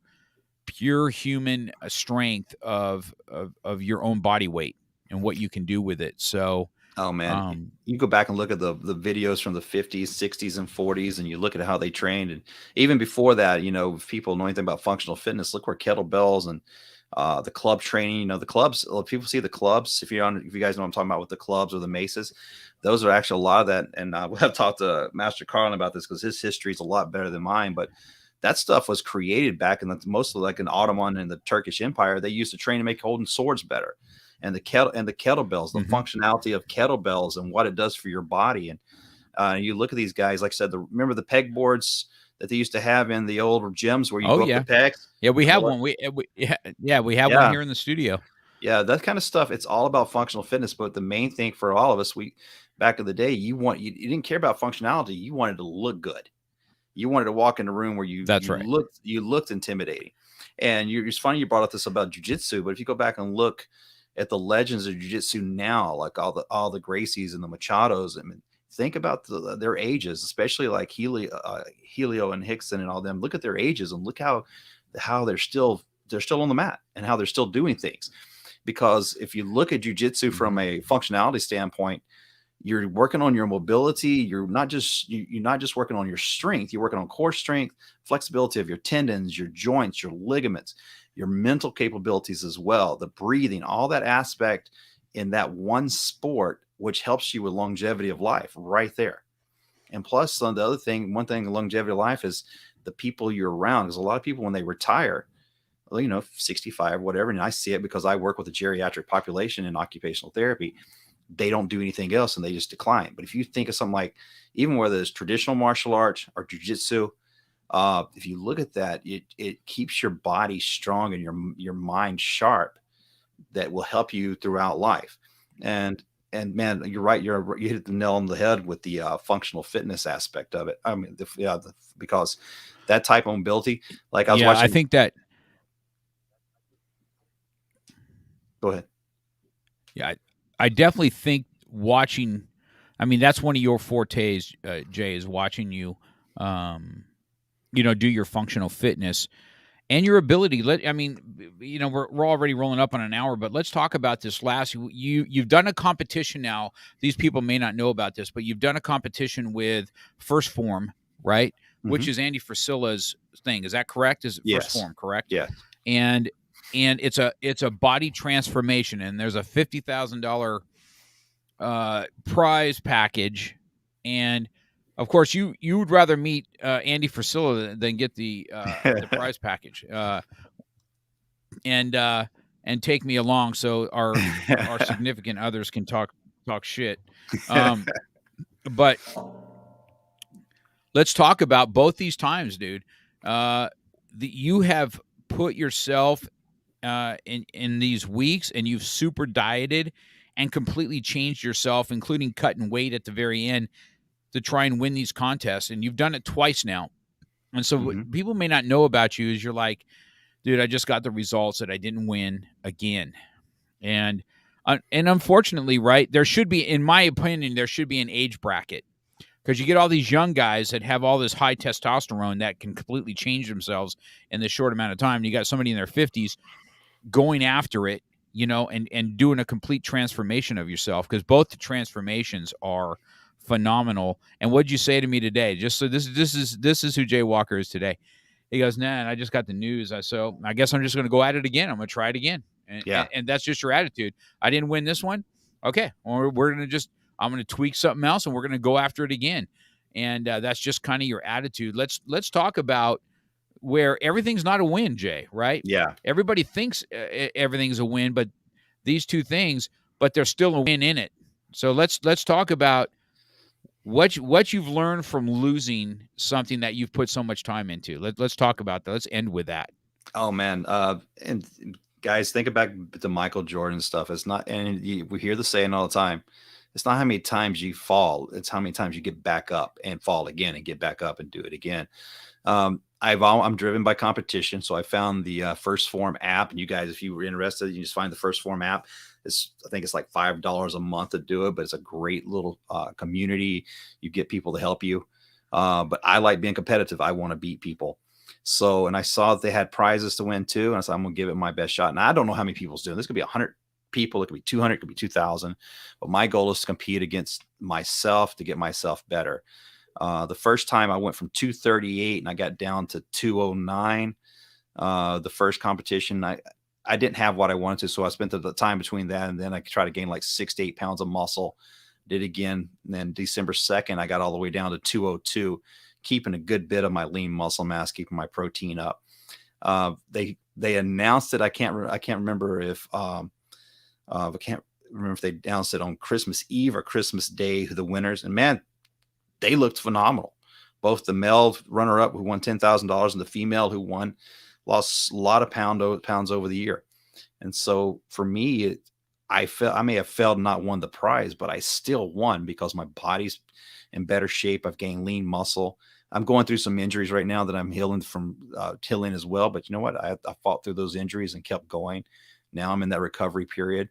pure human strength of your own body weight and what you can do with it? So, Oh man, um, you go back and look at the videos from the 50s, 60s, and 40s, and you look at how they trained, and even before that, if people know anything about functional fitness, look where kettlebells and the club training. The clubs. People see the clubs. If you guys know what I'm talking about with the clubs or the maces, those are actually a lot of that. And I've talked to Master Carlin about this because his history is a lot better than mine, but. That stuff was created back in mostly like in Ottoman and the Turkish Empire. They used to train to make holding swords better, and the kettlebells, the mhm. functionality of kettlebells and what it does for your body. And you look at these guys, like I said, remember the pegboards that they used to have in the old gyms where you Oh go up the yeah, pegs yeah, and we have pull it. one. Yeah, we have one Yeah, here in the studio. yeah, that kind of stuff. It's all about functional fitness, but the main thing for all of us, we back in the day, you didn't care about functionality. You wanted to look good. You wanted to walk in a room where you That's you right. looked you looked intimidating. And it's funny you brought up this about jujitsu, but if you go back and look at the legends of jujitsu now, like all the Gracies and the Machados, I mean, think about their ages, especially like Helio and Hickson and all them. Look at their ages and look how they're still on the mat and how they're still doing things. Because if you look at jujitsu from Mhm. a functionality standpoint, you're working on your mobility. You're not just working on your strength. You're working on core strength, flexibility of your tendons, your joints, your ligaments, your mental capabilities as well, the breathing, all that aspect in that one sport, which helps you with longevity of life right there. And plus, on the other thing, one thing, longevity of life is the people you're around. Because a lot of people, when they retire, well, 65, whatever, and I see it because I work with a geriatric population in occupational therapy, they don't do anything else and they just decline. But if you think of something like, even whether it's traditional martial arts or jujitsu, if you look at that, it keeps your body strong and your mind sharp. That will help you throughout life. And man, you're right. You hit the nail on the head with the functional fitness aspect of it. I mean, because that type of mobility, like I was Yeah, I watching. think that. Go ahead. Yeah, I definitely think watching. I mean, that's one of your fortes, Jay, is watching you, um, do your functional fitness. and your ability. I mean, we're already rolling up on an hour, but let's talk about this last. You've done a competition now. These people may not know about this, but you've done a competition with First Form, right? Which is Andy Frisella's thing. Is that correct? Is it First Yes. Form, correct? Yes. And it's a body transformation, and there's a $50,000 prize package, and of course you would rather meet Andy Frisilla than get the prize package, and take me along so our significant others can talk shit. But let's talk about both these times, dude. You have put yourself in these weeks, and you've super dieted and completely changed yourself, including cutting weight at the very end to try and win these contests. And you've done it twice now. And so what people may not know about you is you're like, dude, I just got the results that I didn't win again. And unfortunately, right, there should be, in my opinion, there should be an age bracket, because you get all these young guys that have all this high testosterone that can completely change themselves in this short amount of time. You got somebody in their 50s going after it, and doing a complete transformation of yourself, because both the transformations are phenomenal. And what'd you say to me today? Just so this is who Jay Walker is today. He goes, nah, I just got the news. So I guess I'm just going to go at it again. I'm going to try it again. And that's just your attitude. I didn't win this one. Okay. Or I'm going to tweak something else, and we're going to go after it again. And that's just kind of your attitude. Let's talk about where everything's not a win, Jay, right? Yeah. Everybody thinks everything's a win, but these two things, but there's still a win in it. So let's talk about what you've learned from losing something that you've put so much time into. Let's talk about that. Let's end with that. Oh man. And guys, think about the Michael Jordan stuff. It's not, and we hear the saying all the time. It's not how many times you fall, it's how many times you get back up and fall again and get back up and do it again. I'm driven by competition. So I found the First Form app, and you guys, if you were interested, you just find the First Form app. I think it's like $5 a month to do it, but it's a great little community. You get people to help you. But I like being competitive. I want to beat people. So, and I saw that they had prizes to win too. And I said, I'm going to give it my best shot. And I don't know how many people's doing this. Could be 100 people. It could be 200, it could be 2,000. But my goal is to compete against myself to get myself better. The first time I went from 238 and I got down to 209. The first competition, I didn't have what I wanted to. So I spent the time between that, and then I could try to gain like 6 to 8 pounds of muscle. Did again. And then December 2nd, I got all the way down to 202, keeping a good bit of my lean muscle mass, keeping my protein up. They announced it. I can't remember if they announced it on Christmas Eve or Christmas Day, the winners. And man, they looked phenomenal. Both the male runner-up who won $10,000 and the female who lost a lot of pounds over the year. And so for me, I may have failed and not won the prize, but I still won because my body's in better shape. I've gained lean muscle. I'm going through some injuries right now that I'm healing as well. But you know what? I fought through those injuries and kept going. Now I'm in that recovery period,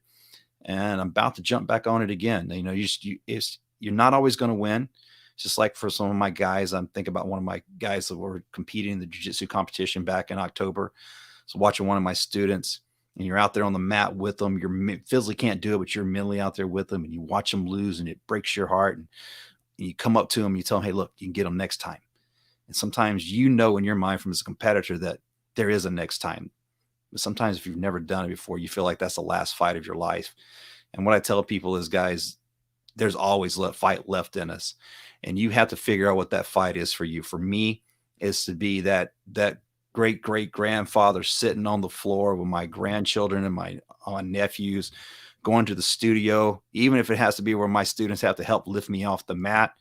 and I'm about to jump back on it again. You know, you're not always going to win. It's just like for some of my guys, I'm thinking about one of my guys that were competing in the jiu-jitsu competition back in October. So watching one of my students, and you're out there on the mat with them. You physically can't do it, but you're mentally out there with them, and you watch them lose, and it breaks your heart. And you come up to them, you tell them, hey, look, you can get them next time. And sometimes in your mind from as a competitor that there is a next time. But sometimes if you've never done it before, you feel like that's the last fight of your life. And what I tell people is, guys, there's always fight left in us. And you have to figure out what that fight is for you. For me, is to be that great grandfather sitting on the floor with my grandchildren and my nephews, going to the studio, even if it has to be where my students have to help lift me off the mat,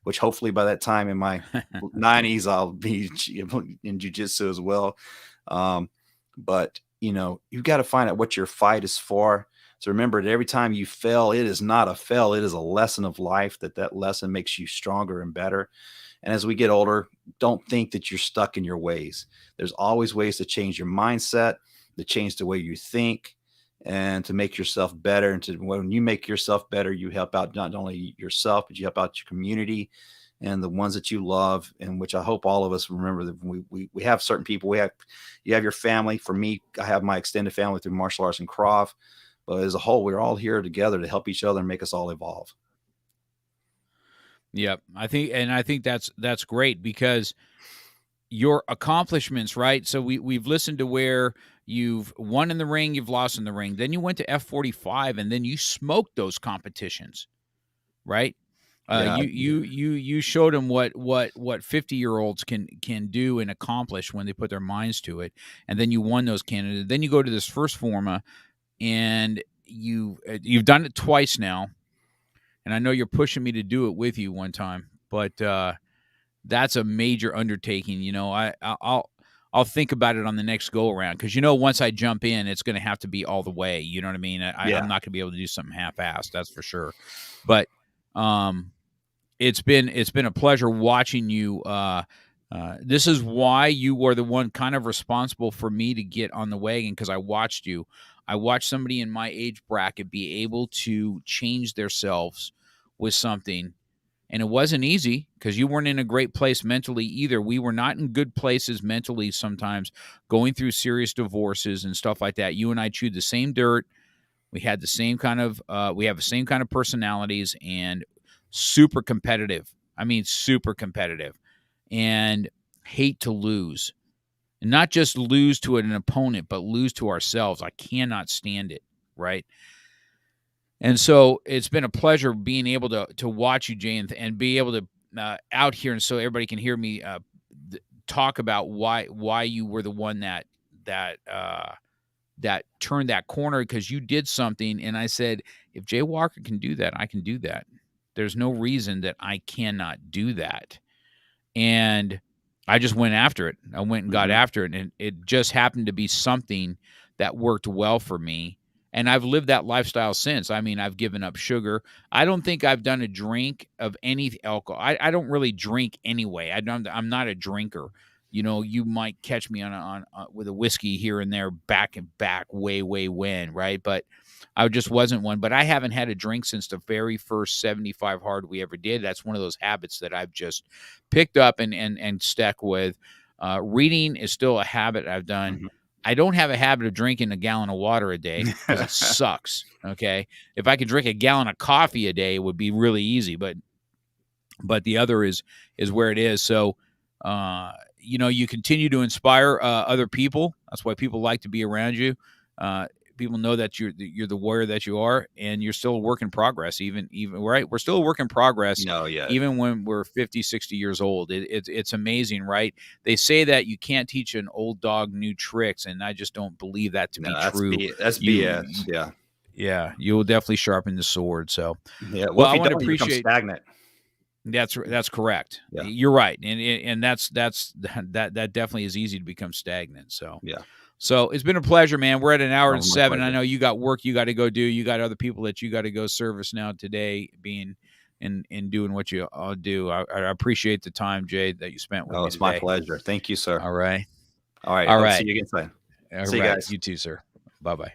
which hopefully by that time in my 90s, I'll be in jiu-jitsu as well. But you've got to find out what your fight is for. So remember that every time you fail, it is not a fail. It is a lesson of life, that lesson makes you stronger and better. And as we get older, don't think that you're stuck in your ways. There's always ways to change your mindset, to change the way you think, and to make yourself better. And when you make yourself better, you help out not only yourself, but you help out your community. and the ones that you love, and which I hope all of us remember that we have certain people. You have your family. For me, I have my extended family through martial arts and Krav, but as a whole, we're all here together to help each other and make us all evolve. Yep. I think that's great, because your accomplishments, right? So we've listened to where you've won in the ring, you've lost in the ring. Then you went to F45, and then you smoked those competitions, right? Yeah, You showed them what 50-year-olds can do and accomplish when they put their minds to it, and then you won those candidates. Then you go to this first forma, and you've done it twice now, and I know you're pushing me to do it with you one time, but that's a major undertaking. I'll think about it on the next go around, because once I jump in, it's going to have to be all the way. You know what I mean? I'm not going to be able to do something half-assed, that's for sure. But it's been a pleasure watching you. This is why you were the one kind of responsible for me to get on the wagon, because I watched you. I watched somebody in my age bracket be able to change themselves with something. And it wasn't easy, because you weren't in a great place mentally either. We were not in good places mentally sometimes, going through serious divorces and stuff like that. You and I chewed the same dirt. We had the same kind of we have the same kind of personalities, and super competitive. I mean, super competitive, and hate to lose. And not just lose to an opponent, but lose to ourselves. I cannot stand it, right? And so it's been a pleasure being able to watch you, Jay, and be able to out here, and so everybody can hear me talk about why you were the one that turned that corner, because you did something. And I said, if Jay Walker can do that, I can do that. There's no reason that I cannot do that. And I just went after it. I went and got after it, and it just happened to be something that worked well for me. And I've lived that lifestyle since. I mean, I've given up sugar. I don't think I've done a drink of any alcohol. I don't really drink anyway. I'm not a drinker. You might catch me on with a whiskey here and there, back way when, right? But I just wasn't one. But I haven't had a drink since the very first 75 hard we ever did. That's one of those habits that I've just picked up and stuck with. Reading is still a habit I've done. Mm-hmm. I don't have a habit of drinking a gallon of water a day, because it sucks. Okay. If I could drink a gallon of coffee a day, it would be really easy, but the other is where it is. So, you continue to inspire other people. That's why people like to be around you. People know that you're the warrior that you are, and you're still a work in progress. Even right, we're still a work in progress. No, yeah. Even when we're 50, 60 years old, it's amazing, right? They say that you can't teach an old dog new tricks, and I just don't believe that to be true. That's BS. Yeah, yeah, you will definitely sharpen the sword. So, yeah. well, I want to appreciate. You become stagnant. That's correct. Yeah. You're right, and that definitely is easy to become stagnant. So yeah. So it's been a pleasure, man. We're at an hour and 7. I know you got work you got to go do. You got other people that you got to go service now today, being and doing what you all do. I appreciate the time, Jay, that you spent with me it's today. my pleasure. Thank you, sir. All right. All right. See you again soon. See you guys. You too, sir. Bye-bye.